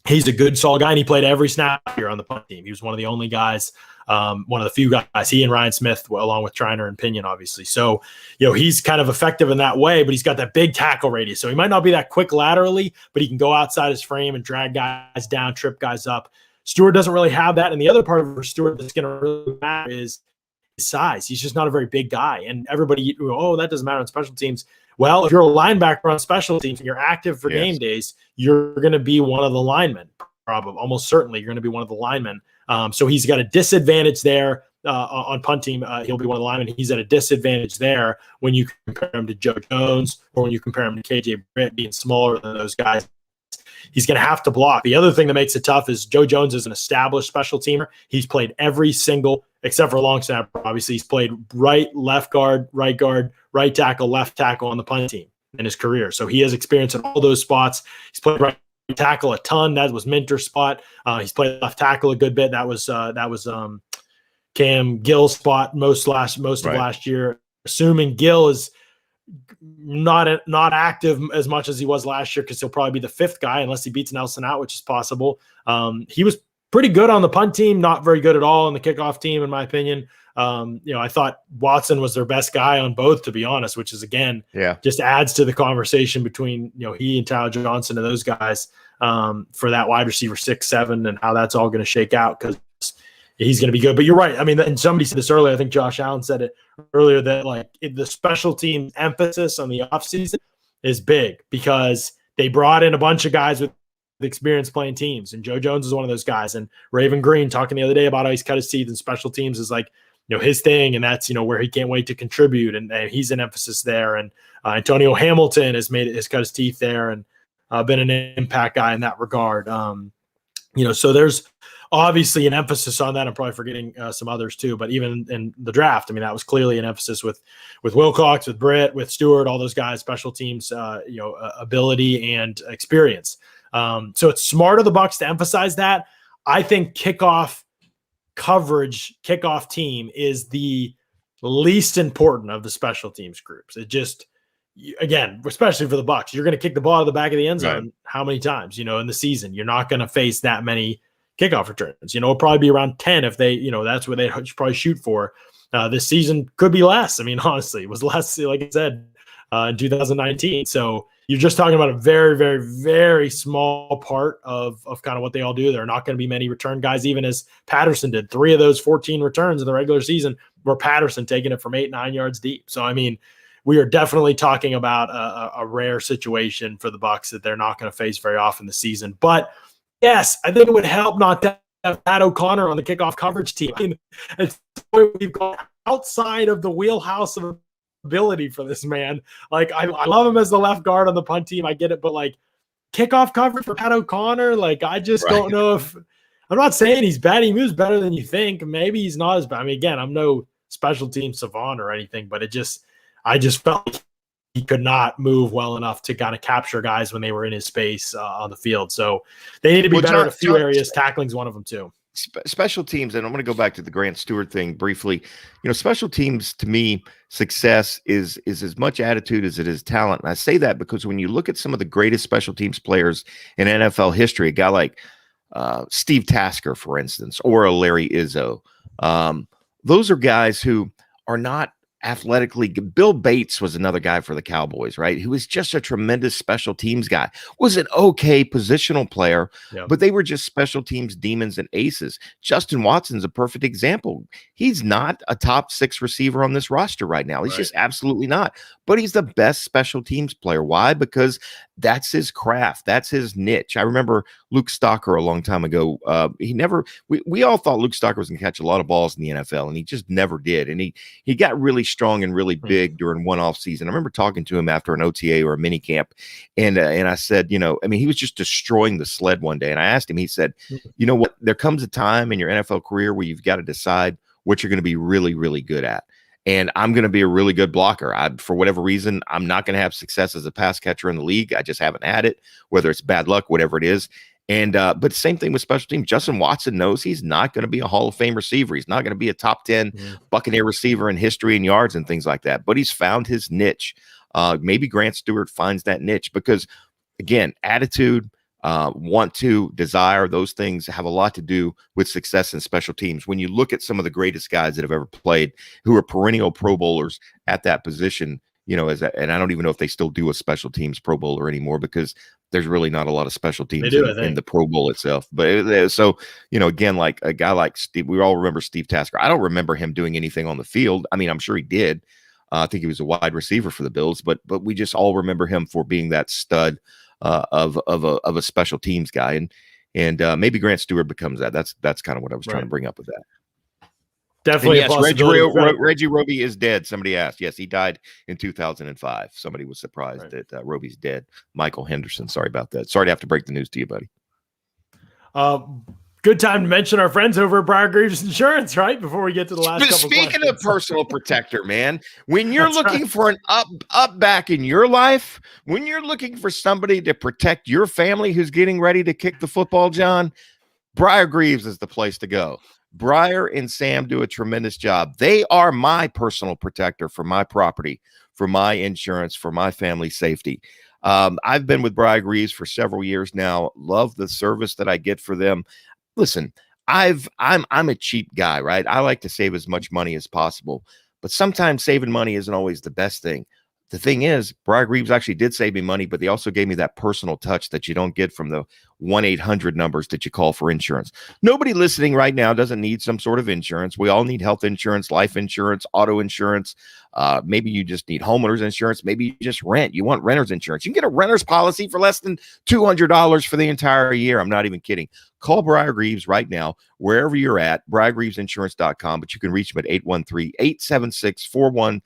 Speaker 1: He's a good solid guy, and he played every snap here on the punt team. He was one of the only guys, one of the few guys, he and Ryan Smith, along with Triner and Pinion, obviously. So, he's kind of effective in that way, but he's got that big tackle radius. So he might not be that quick laterally, but he can go outside his frame and drag guys down, trip guys up. Stuard doesn't really have that. And the other part of Stuard that's going to really matter is his size. He's just not a very big guy. And everybody, that doesn't matter on special teams. Well, if you're a linebacker on special teams and you're active for game days, you're going to be one of the linemen. Probably, almost certainly, you're going to be one of the linemen. So he's got a disadvantage there on punt team. He'll be one of the linemen. He's at a disadvantage there when you compare him to Joe Jones or when you compare him to KJ Britt being smaller than those guys. He's going to have to block. The other thing that makes it tough is Joe Jones is an established special teamer. He's played every single, except for long snapper, obviously, he's played right tackle, left tackle on the punt team in his career. So he has experience in all those spots. He's played right tackle a ton. That was Minter's spot. He's played left tackle a good bit. That was Cam Gill's spot most of last year. Assuming Gill is not active as much as he was last year, because he'll probably be the 5th guy unless he beats Nelson out, which is possible. He was pretty good on the punt team, not very good at all on the kickoff team, in my opinion. I thought Watson was their best guy on both, to be honest, which is, again, just adds to the conversation between, he and Tyler Johnson and those guys for that wide receiver 6-7 and how that's all going to shake out, because he's going to be good. But you're right. I mean, and somebody said this earlier. I think Josh Allen said it earlier that the special team emphasis on the offseason is big, because they brought in a bunch of guys with experience playing teams. And Joe Jones is one of those guys. And Raven Green talking the other day about how he's cut his teeth in special teams is his thing. And that's, where he can't wait to contribute. And he's an emphasis there. And Antonio Hamilton has cut his teeth there and been an impact guy in that regard. So there's obviously an emphasis on that. I'm probably forgetting some others too, but even in the draft, I mean, that was clearly an emphasis with Wilcox, with Britt, with Stuard, all those guys, special teams, ability and experience. So it's smart of the Bucs to emphasize that. I think kickoff team is the least important of the special teams groups. It just, again, especially for the Bucs, you're going to kick the ball out of the back of the end zone how many times, in the season? You're not going to face that many kickoff returns. It'll probably be around 10 if they, that's what they probably shoot for. This season could be less. I mean, honestly, it was less, like I said, in 2019. So you're just talking about a very, very, very small part of kind of what they all do. There are not going to be many return guys, even as Patterson did. 3 of those 14 returns in the regular season were Patterson taking it from 8-9 yards deep. So, I mean, we are definitely talking about a rare situation for the Bucs that they're not going to face very often this season. But yes, I think it would help not to have Pat O'Connor on the kickoff coverage team. I mean, it's we've gone outside of the wheelhouse of ability for this man. I love him as the left guard on the punt team. I get it, but kickoff coverage for Pat O'Connor, I just don't know if I'm not saying he's bad. He moves better than you think. Maybe he's not as bad. I mean, again, I'm no special team savant or anything, but I just felt like he could not move well enough to kind of capture guys when they were in his space on the field. So they need to be better in a few areas. Tackling's one of them too.
Speaker 2: Special teams, and I'm going to go back to the Grant Stuard thing briefly. Special teams, to me, success is as much attitude as it is talent. And I say that because when you look at some of the greatest special teams players in NFL history, a guy like Steve Tasker, for instance, or a Larry Izzo, those are guys who are not athletically. Bill Bates was another guy for the Cowboys, right? Who was just a tremendous special teams guy, was an okay positional player, but they were just special teams demons and aces. Justin Watson's a perfect example. He's not a top 6 receiver on this roster right now. He's just absolutely not, but he's the best special teams player. Why? Because that's his craft. That's his niche. I remember Luke Stocker a long time ago. We all thought Luke Stocker was going to catch a lot of balls in the NFL, and he just never did. And he got really strong and really big during one off season. I remember talking to him after an OTA or a mini camp, and I said, he was just destroying the sled one day. And I asked him, he said, you know what? There comes a time in your NFL career where you've got to decide what you're going to be really, really good at. And I'm going to be a really good blocker. For whatever reason, I'm not going to have success as a pass catcher in the league. I just haven't had it, whether it's bad luck, whatever it is. And but same thing with special teams. Justin Watson knows he's not going to be a Hall of Fame receiver. He's not going to be a top 10 Buccaneer receiver in history and yards and things like that. But he's found his niche. Maybe Grant Stuard finds that niche because, again, attitude, want to, desire, those things have a lot to do with success in special teams. When you look at some of the greatest guys that have ever played who are perennial Pro Bowlers at that position, and I don't even know if they still do a special teams Pro Bowler anymore because there's really not a lot of special teams in the Pro Bowl itself. But so, again, like a guy like Steve, we all remember Steve Tasker. I don't remember him doing anything on the field. I mean, I'm sure he did. I think he was a wide receiver for the Bills, but we just all remember him for being that stud of a special teams guy, and maybe Grant Stuard becomes that. That's kind of what I was trying to bring up with that.
Speaker 1: Definitely.
Speaker 2: Yes, Reggie Roby is dead. Somebody asked. Yes, he died in 2005. Somebody was surprised that Roby's dead. Michael Henderson. Sorry about that. Sorry to have to break the news to you, buddy.
Speaker 1: Good time to mention our friends over at Briar Greaves Insurance, right? Before we get to the last couple
Speaker 2: Speaking
Speaker 1: questions.
Speaker 2: of personal protector, man, when you're looking for an up back in your life, when you're looking for somebody to protect your family who's getting ready to kick the football, John, Briar Greaves is the place to go. Briar and Sam do a tremendous job. They are my personal protector for my property, for my insurance, for my family safety. I've been with Briar Greaves for several years now. Love the service that I get for them. Listen, I'm a cheap guy, right? I like to save as much money as possible, but sometimes saving money isn't always the best thing. The thing is, Briar Greaves actually did save me money, but they also gave me that personal touch that you don't get from the 1-800 numbers that you call for insurance. Nobody listening right now doesn't need some sort of insurance. We all need health insurance, life insurance, auto insurance. Maybe you just need homeowners insurance. Maybe you just rent. You want renter's insurance. You can get a renter's policy for less than $200 for the entire year. I'm not even kidding. Call Briar Greaves right now, wherever you're at, briargreavesinsurance.com, but you can reach them at 813-876-4166,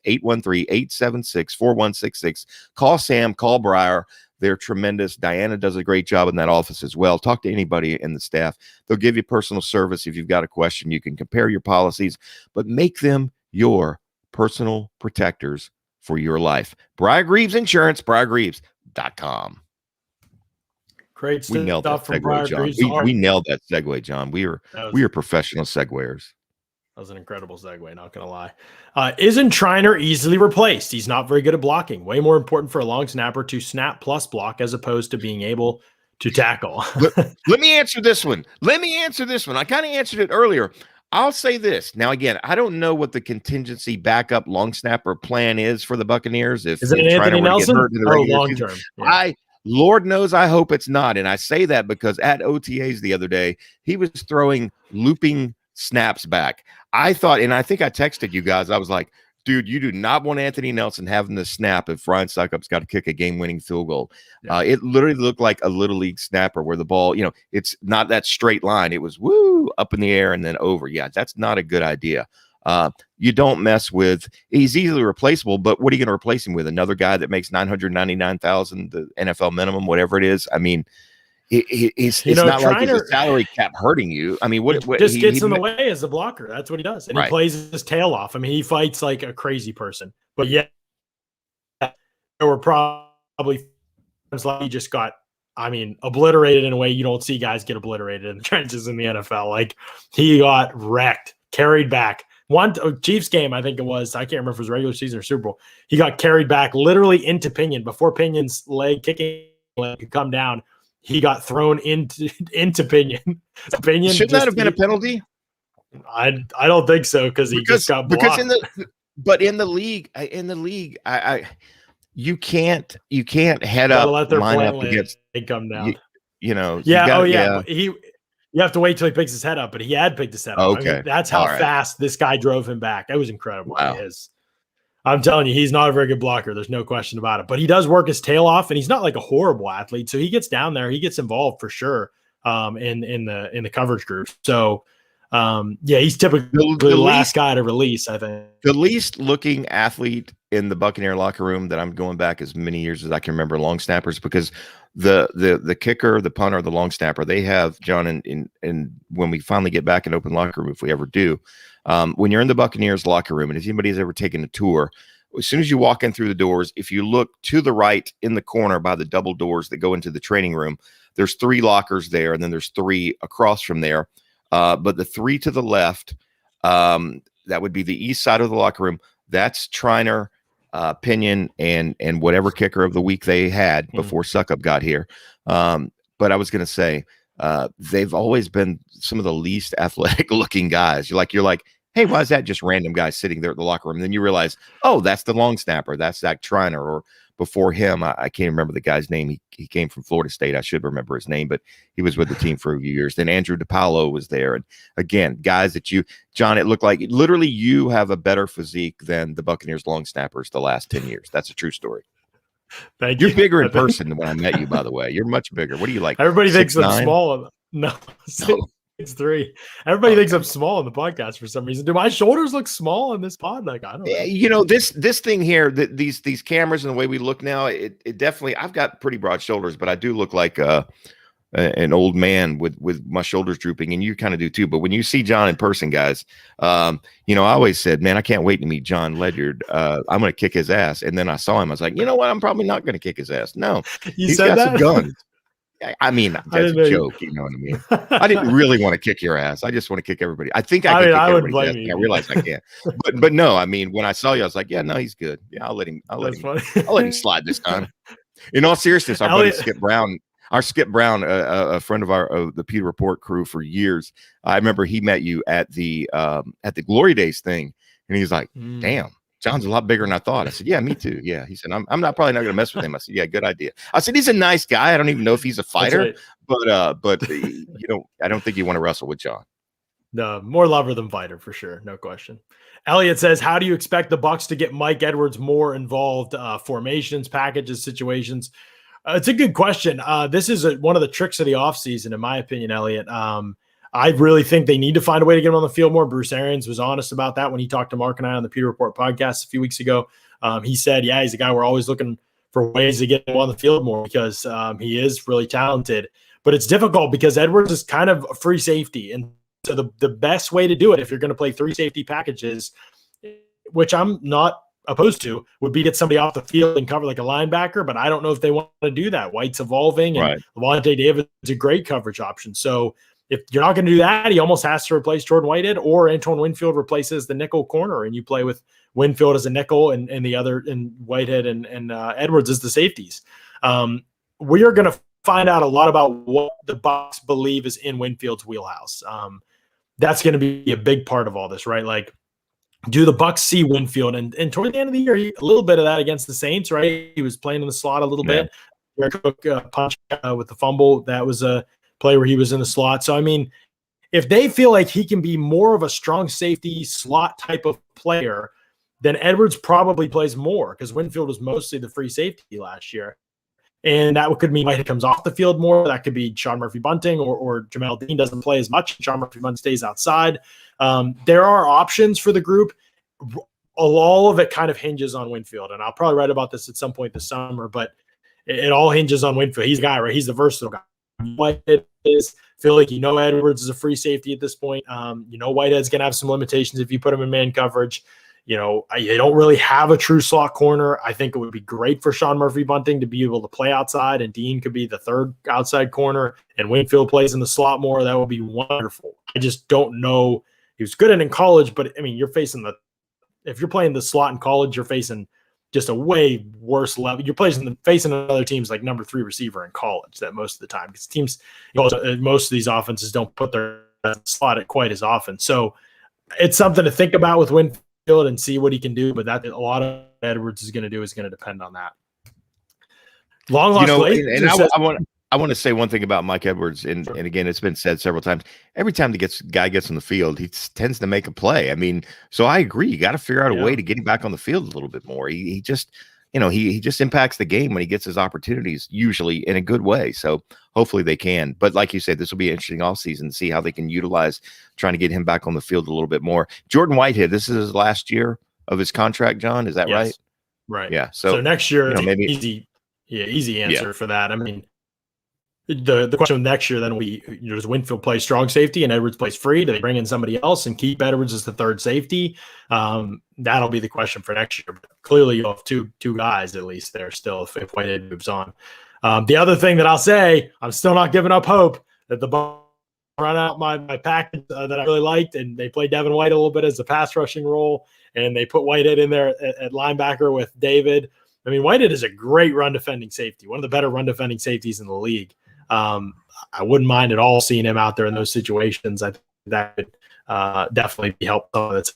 Speaker 2: 813-876-4166. Call Sam, call Briar. They're tremendous. Diana does a great job in that office as well. Talk to anybody in the staff. They'll give you personal service. If you've got a question, you can compare your policies, but make them your personal protectors for your life. Briar Greaves Insurance, briargreaves.com.
Speaker 1: Great
Speaker 2: we nailed
Speaker 1: stuff
Speaker 2: that
Speaker 1: from Briar
Speaker 2: segue, John.
Speaker 1: Greaves.
Speaker 2: We nailed that segue, John. We are professional seguers.
Speaker 1: That was an incredible segue, not going to lie. Isn't Triner easily replaced? He's not very good at blocking. Way more important for a long snapper to snap plus block as opposed to being able to tackle.
Speaker 2: Let me answer this one. I kind of answered it earlier. I'll say this. Now, again, I don't know what the contingency backup long snapper plan is for the Buccaneers.
Speaker 1: Is it Anthony Nelson? Long term. Yeah.
Speaker 2: Lord knows I hope it's not. And I say that because at OTAs the other day, he was throwing looping snaps back. I thought, and I think I texted you guys, I was like, dude, you do not want Anthony Nelson having the snap if Ryan Succop's got to kick a game-winning field goal. Yeah. It literally looked like a little league snapper where the ball, it's not that straight line. It was up in the air and then over. Yeah, that's not a good idea. You don't mess with. He's easily replaceable, but what are you going to replace him with? Another guy that makes $999,000, the NFL minimum, whatever it is. I mean, it's not like his salary cap hurting you. I mean, what
Speaker 1: just gets in the way as a blocker. That's what he does, and
Speaker 2: right.
Speaker 1: he plays his tail off. I mean, he fights like a crazy person. But yeah, there were probably times like he just got, I mean, obliterated in a way you don't see guys get obliterated in the trenches in the NFL. Like he got wrecked, carried back. One Chiefs game, I think it was. I can't remember if it was regular season or Super Bowl. He got carried back literally into Pinion before Pinion's kicking leg could come down. He got thrown into Pinion.
Speaker 2: Shouldn't that have been a penalty?
Speaker 1: I don't think so because he just got blocked.
Speaker 2: But in the league, you can't head up, line up against.
Speaker 1: They come down.
Speaker 2: You know.
Speaker 1: Yeah. You have to wait till he picks his head up, but he had picked his head up.
Speaker 2: Okay.
Speaker 1: I mean, that's how fast this guy drove him back. It was incredible. Wow. I'm telling you, he's not a very good blocker. There's no question about it. But he does work his tail off, and he's not like a horrible athlete. So he gets down there, he gets involved for sure in the coverage group. So he's typically the last guy to release, I think.
Speaker 2: The least looking athlete in the Buccaneer locker room that I'm going back as many years as I can remember, long snappers, because the kicker, the punter, the long snapper, they have, John, and when we finally get back in open locker room, if we ever do, when you're in the Buccaneers locker room, and if anybody's ever taken a tour, as soon as you walk in through the doors, if you look to the right in the corner by the double doors that go into the training room, there's 3 lockers there, and then there's 3 across from there. But the 3 to the left, that would be the east side of the locker room. That's Triner, Pinion, and whatever kicker of the week they had before Suckup got here. But I was going to say, they've always been some of the least athletic looking guys. You're like, hey, why is that just random guy sitting there at the locker room? And then you realize, oh, that's the long snapper. That's Zach Triner. Or before him, I can't remember the guy's name. He came from Florida State. I should remember his name, but he was with the team for a few years. Then Andrew DePaulo was there. And again, guys that John, it looked like literally you have a better physique than the Buccaneers long snappers the last 10 years. That's a true story.
Speaker 1: Thank you.
Speaker 2: You're bigger in person than when I met you, by the way. You're much bigger. What do you like?
Speaker 1: Everybody thinks I'm small. No. 6'3". Everybody thinks I'm small in the podcast for some reason. Do my shoulders look small in this pod? Like, I don't know.
Speaker 2: You know, this thing here, these cameras and the way we look now, it definitely, I've got pretty broad shoulders, but I do look like an old man with my shoulders drooping, and you kind of do too. But when you see John in person, guys, you know, I always said, man, I can't wait to meet Jon Ledyard. I'm going to kick his ass. And then I saw him. I was like, you know what? I'm probably not going to kick his ass. No, he's got some guns. I mean, that's a joke. You know what I mean? I didn't really want to kick your ass. I just want to kick everybody. I think I can kick everybody's ass. I realize I can't. But no, I mean, when I saw you, I was like, yeah, no, he's good. Yeah, I'll let him slide this time. In all seriousness, our buddy Skip Brown, a friend of the Pewter Report crew for years. I remember he met you at the Glory Days thing, and he's like, damn. John's a lot bigger than I thought. I said, yeah, me too. Yeah. He said, I'm probably not going to mess with him. I said, yeah, good idea. I said, he's a nice guy. I don't even know if he's a fighter, but you know, I don't think you want to wrestle with Jon.
Speaker 1: No, more lover than fighter for sure. No question. Elliot says, how do you expect the Bucs to get Mike Edwards more involved? Formations, packages, situations. It's a good question. This is one of the tricks of the offseason, in my opinion, Elliot. I really think they need to find a way to get him on the field more. Bruce Arians was honest about that when he talked to Mark and I on the Pewter Report podcast a few weeks ago. He said, yeah, he's a guy we're always looking for ways to get him on the field more because he is really talented. But it's difficult because Edwards is kind of a free safety. And so the best way to do it, if you're going to play 3 safety packages, which I'm not opposed to, would be get somebody off the field and cover like a linebacker. But I don't know if they want to do that. White's evolving, and Levante David is a great coverage option. So if you're not going to do that, he almost has to replace Jordan Whitehead, or Antoine Winfield replaces the nickel corner, and you play with Winfield as a nickel and the other, and Whitehead and Edwards as the safeties. We are going to find out a lot about what the Bucs believe is in Winfield's wheelhouse. That's going to be a big part of all this, right? Like, do the Bucs see Winfield? And toward the end of the year, a little bit of that against the Saints, right? He was playing in the slot a little bit. Eric Cook punch with the fumble. That was a play where he was in the slot. So, I mean, if they feel like he can be more of a strong safety slot type of player, then Edwards probably plays more because Winfield was mostly the free safety last year. And that could mean Whitehead comes off the field more. That could be Sean Murphy-Bunting or Jamel Dean doesn't play as much. Sean Murphy-Bunting stays outside. There are options for the group. All of it kind of hinges on Winfield. And I'll probably write about this at some point this summer, but it all hinges on Winfield. He's the guy, right? He's the versatile guy. Whitehead is. Feel like Edwards is a free safety at this point. Whitehead's going to have some limitations if you put him in man coverage. You don't really have a true slot corner. I think it would be great for Sean Murphy-Bunting to be able to play outside, and Dean could be the third outside corner, and Winfield plays in the slot more. That would be wonderful. I just don't know. He was good in college, but, I mean, if you're playing the slot in college, you're facing just a way worse level. You're facing other teams like number 3 receiver in college that most of the time, because teams, most of these offenses don't put their slot at quite as often. So it's something to think about with Winfield and see what he can do. But that a lot of Edwards is going to do is going to depend on that. Long lost
Speaker 2: I want to say one thing about Mike Edwards, and again, it's been said several times. Every time the guy gets on the field, he tends to make a play. I mean, so I agree. You got to figure out a way to get him back on the field a little bit more. He just, he just impacts the game when he gets his opportunities, usually in a good way. So hopefully they can. But like you said, this will be an interesting offseason to see how they can utilize trying to get him back on the field a little bit more. Jordan Whitehead, this is his last year of his contract, John. Is that right?
Speaker 1: Right.
Speaker 2: Yeah.
Speaker 1: So next year,
Speaker 2: maybe
Speaker 1: easy answer for that. I mean, the question next year then does Winfield play strong safety and Edwards plays free? Do they bring in somebody else and keep Edwards as the third safety? That'll be the question for next year. But clearly, you'll have two guys at least there still if Whitehead moves on. The other thing that I'll say, I'm still not giving up hope that the Bucs run out my package that I really liked, and they play Devin White a little bit as a pass rushing role, and they put Whitehead in there at linebacker with David. I mean, Whitehead is a great run defending safety, one of the better run defending safeties in the league. I wouldn't mind at all seeing him out there in those situations. I think that could definitely be helpful. That's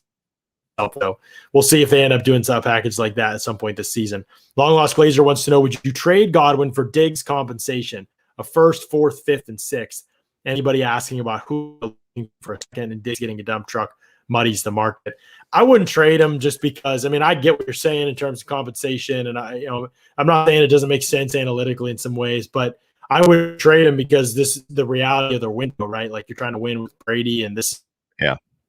Speaker 1: helpful. Though. We'll see if they end up doing some package like that at some point this season. Long Lost Glazer wants to know, would you trade Godwin for Diggs compensation, a first, fourth, fifth, and sixth? Anybody asking about who looking for a second and Diggs getting a dump truck muddies the market. I wouldn't trade him just because, I mean, I get what you're saying in terms of compensation, and I'm not saying it doesn't make sense analytically in some ways, but I would trade him because this is the reality of their window, right? Like, you're trying to win with Brady, and this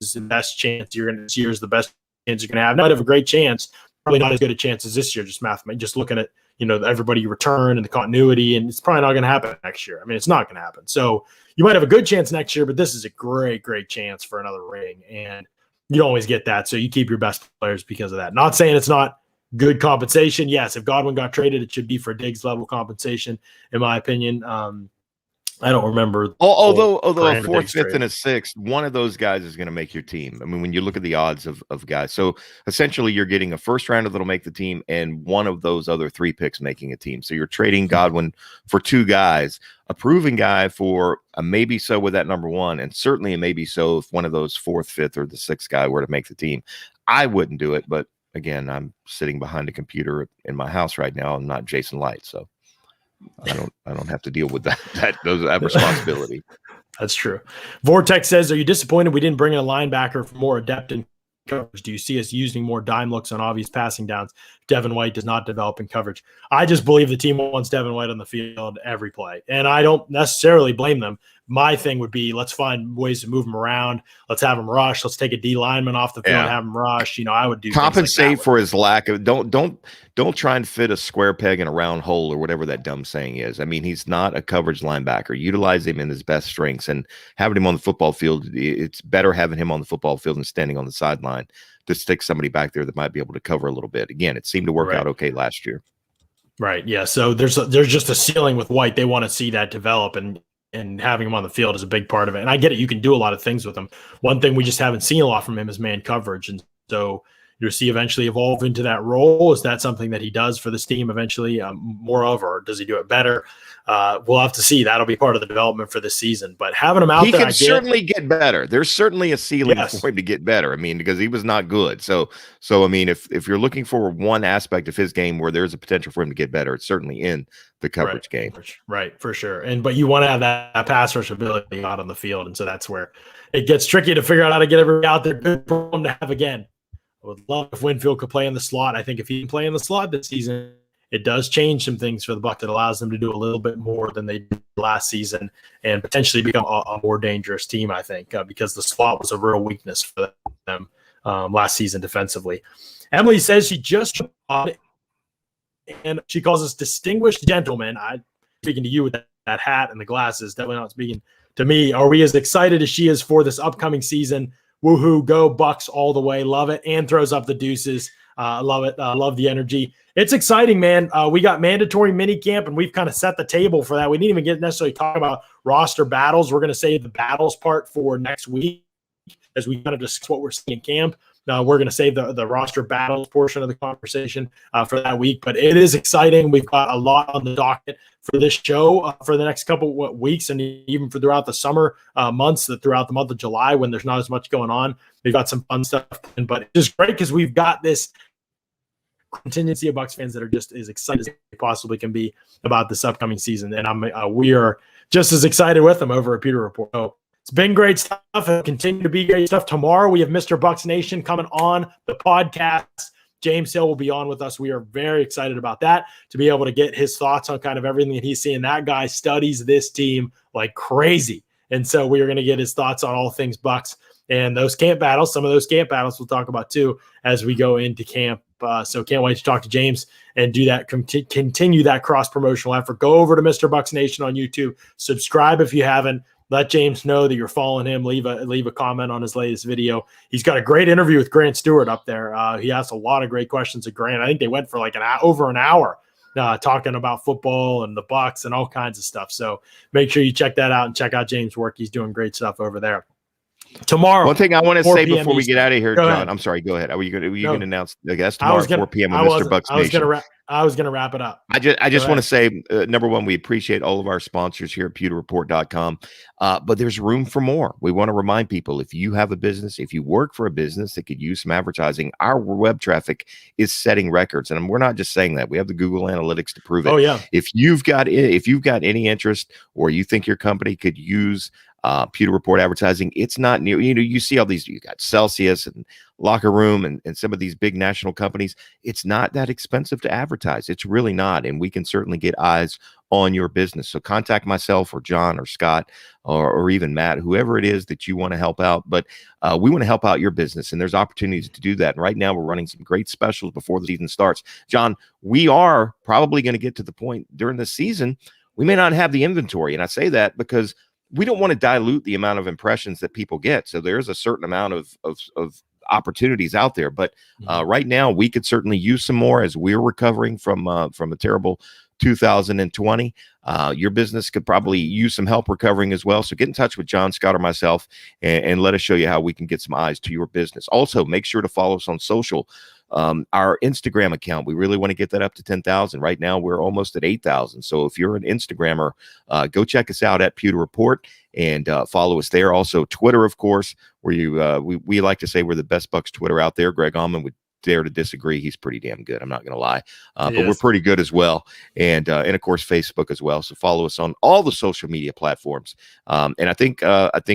Speaker 1: is the best chance this year is the best chance you're going to have. Not have a great chance, probably not as good a chance as this year, just mathematically, just looking at, everybody you return and the continuity, and it's probably not going to happen next year. I mean, it's not going to happen. So you might have a good chance next year, but this is a great, great chance for another ring, and you don't always get that. So you keep your best players because of that. Not saying it's not good compensation. Yes, if Godwin got traded, it should be for Diggs level compensation, in my opinion. I don't remember.
Speaker 2: Although a fourth, fifth, and a sixth, one of those guys is going to make your team. I mean, when you look at the odds of guys, so essentially you're getting a first rounder that'll make the team and one of those other 3 picks making a team. So you're trading Godwin for 2 guys, a proven guy for a maybe so with that number 1, and certainly a maybe so if one of those 4th, 5th, or the 6th guy were to make the team. I wouldn't do it, but again, I'm sitting behind a computer in my house right now. I'm not Jason Light, so I don't have to deal with that responsibility.
Speaker 1: That's true. Vortex says, are you disappointed we didn't bring in a linebacker for more adept in coverage? Do you see us using more dime looks on obvious passing downs? Devin White does not develop in coverage. I just believe the team wants Devin White on the field every play, and I don't necessarily blame them. My thing would be, let's find ways to move him around. Let's have him rush. Let's take a D lineman off the field and have him rush. I would do
Speaker 2: compensate
Speaker 1: like
Speaker 2: for his lack of. Don't try and fit a square peg in a round hole, or whatever that dumb saying is. I mean, he's not a coverage linebacker. Utilize him in his best strengths, and having him on the football field. It's better having him on the football field than standing on the sideline to stick somebody back there that might be able to cover a little bit. Again, it seemed to work out okay last year.
Speaker 1: Right. Yeah. So there's just a ceiling with White. They want to see that develop, and having him on the field is a big part of it. And I get it. You can do a lot of things with him. One thing we just haven't seen a lot from him is man coverage. And so you'll see eventually evolve into that role. Is that something that he does for this team eventually more of, or does he do it better? We'll have to see. That'll be part of the development for this season. But having him out there,
Speaker 2: he can certainly get better. There's certainly a ceiling for him to get better. I mean, because he was not good. So I mean, if you're looking for one aspect of his game where there's a potential for him to get better, it's certainly in the coverage game.
Speaker 1: Right, for sure. But you want to have that pass rush ability out on the field, and so that's where it gets tricky to figure out how to get everybody out there. Good for him to have again. I would love if Winfield could play in the slot. I think if he can play in the slot this season, it does change some things for the Bucs. It allows them to do a little bit more than they did last season and potentially become a more dangerous team, I think, because the slot was a real weakness for them last season defensively. Emily says she just bought it, and she calls us distinguished gentlemen. I'm speaking to you with that hat and the glasses, definitely not speaking to me. Are we as excited as she is for this upcoming season? Woohoo, go Bucs all the way. Love it. And throws up the deuces. Love it. Love the energy. It's exciting, man. We got mandatory mini camp, and we've kind of set the table for that. We didn't even get necessarily talk about roster battles. We're going to save the battles part for next week as we kind of discuss what we're seeing in camp. We're going to save the roster battles portion of the conversation for that week. But it is exciting. We've got a lot on the docket for this show for the next couple of weeks, and even for throughout the summer months, throughout the month of July when there's not as much going on. We've got some fun stuff. But it's just great because we've got this contingency of Bucs fans that are just as excited as they possibly can be about this upcoming season. And we are just as excited with them over at Pewter Report. So it's been great stuff. It'll continue to be great stuff. Tomorrow we have Mr. Bucs Nation coming on the podcast. James Hill will be on with us. We are very excited about that, to be able to get his thoughts on kind of everything that he's seeing. That guy studies this team like crazy. And so we are going to get his thoughts on all things Bucs and those camp battles. Some of those camp battles we'll talk about too as we go into camp. So can't wait to talk to James and do that, continue that cross-promotional effort. Go over to Mr. Bucs Nation on YouTube. Subscribe if you haven't. Let James know that you're following him. Leave a comment on his latest video. He's got a great interview with Grant Stuard up there. He asked a lot of great questions at Grant. I think they went for like over an hour talking about football and the Bucs and all kinds of stuff. So make sure you check that out and check out James' work. He's doing great stuff over there. Tomorrow.
Speaker 2: One thing I want to say before we get out of here, John.
Speaker 1: Ahead.
Speaker 2: I'm sorry. Go ahead. Were you going to announce? I guess tomorrow at 4 p.m. with Mr. Bucs Nation.
Speaker 1: I was going to wrap it up.
Speaker 2: I just want to say, number one, we appreciate all of our sponsors here at pewterreport.com. But there's room for more. We want to remind people, if you have a business, if you work for a business that could use some advertising, our web traffic is setting records. And we're not just saying that. We have the Google Analytics to prove it.
Speaker 1: Oh, yeah.
Speaker 2: If you've got any interest, or you think your company could use Pewter Report advertising, it's not new. You see all these, you got Celsius and Locker Room and some of these big national companies. It's not that expensive to advertise. It's really not. And we can certainly get eyes on your business. So contact myself or John or Scott or even Matt, whoever it is that you want to help out. But we want to help out your business, and there's opportunities to do that. And right now we're running some great specials before the season starts. John, we are probably going to get to the point during the season we may not have the inventory. And I say that because we don't want to dilute the amount of impressions that people get. So there's a certain amount of opportunities out there. But right now, we could certainly use some more as we're recovering from a terrible 2020. Your business could probably use some help recovering as well. So get in touch with John, Scott, or myself, and let us show you how we can get some eyes to your business. Also, make sure to follow us on social. Our Instagram account, we really want to get that up to 10,000. Right now, we're almost at 8,000. So if you're an Instagrammer, go check us out at Pewter Report and follow us there. Also, Twitter, of course, where we like to say we're the best Bucs Twitter out there. Greg Allman would dare to disagree. He's pretty damn good. I'm not going to lie, but we're pretty good as well. And of course, Facebook as well. So follow us on all the social media platforms. And I think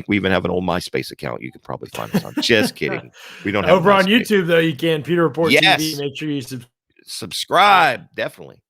Speaker 2: we even have an old MySpace account. You can probably find us on. Just kidding. We don't have
Speaker 1: over on YouTube though. You can Pewter Report TV. Make sure you
Speaker 2: subscribe. Definitely.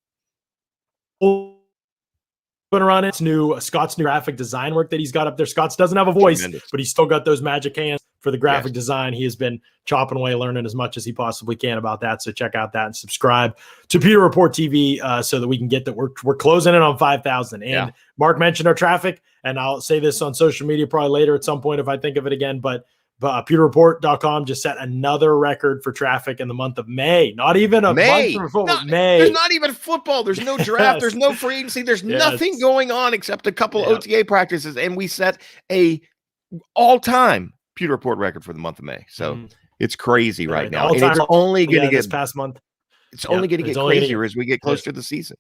Speaker 1: Around it's new. Scott's new graphic design work that he's got up there. Scott's doesn't have a voice, but he's still got those magic hands for the graphic design. He has been chopping away, learning as much as he possibly can about that. So check out that and subscribe to Pewter Report TV so that we can get that. We're closing in on 5,000. And Mark mentioned our traffic, and I'll say this on social media probably later at some point if I think of it again. But pewterreport.com just set another record for traffic in the month of May. Not even a month for football. May.
Speaker 2: There's not even football. There's no draft. There's no free agency. There's nothing going on except a couple OTA practices, and we set a all-time Pewter Report record for the month of May. So it's crazy right now. And it's only going to get
Speaker 1: this past month.
Speaker 2: It's only going to get crazier as we get closer to the season.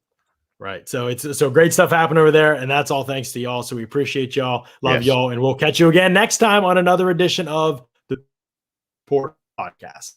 Speaker 1: Right. So it's great stuff happening over there. And that's all thanks to y'all. So we appreciate y'all. Love y'all. And we'll catch you again next time on another edition of the Port Podcast.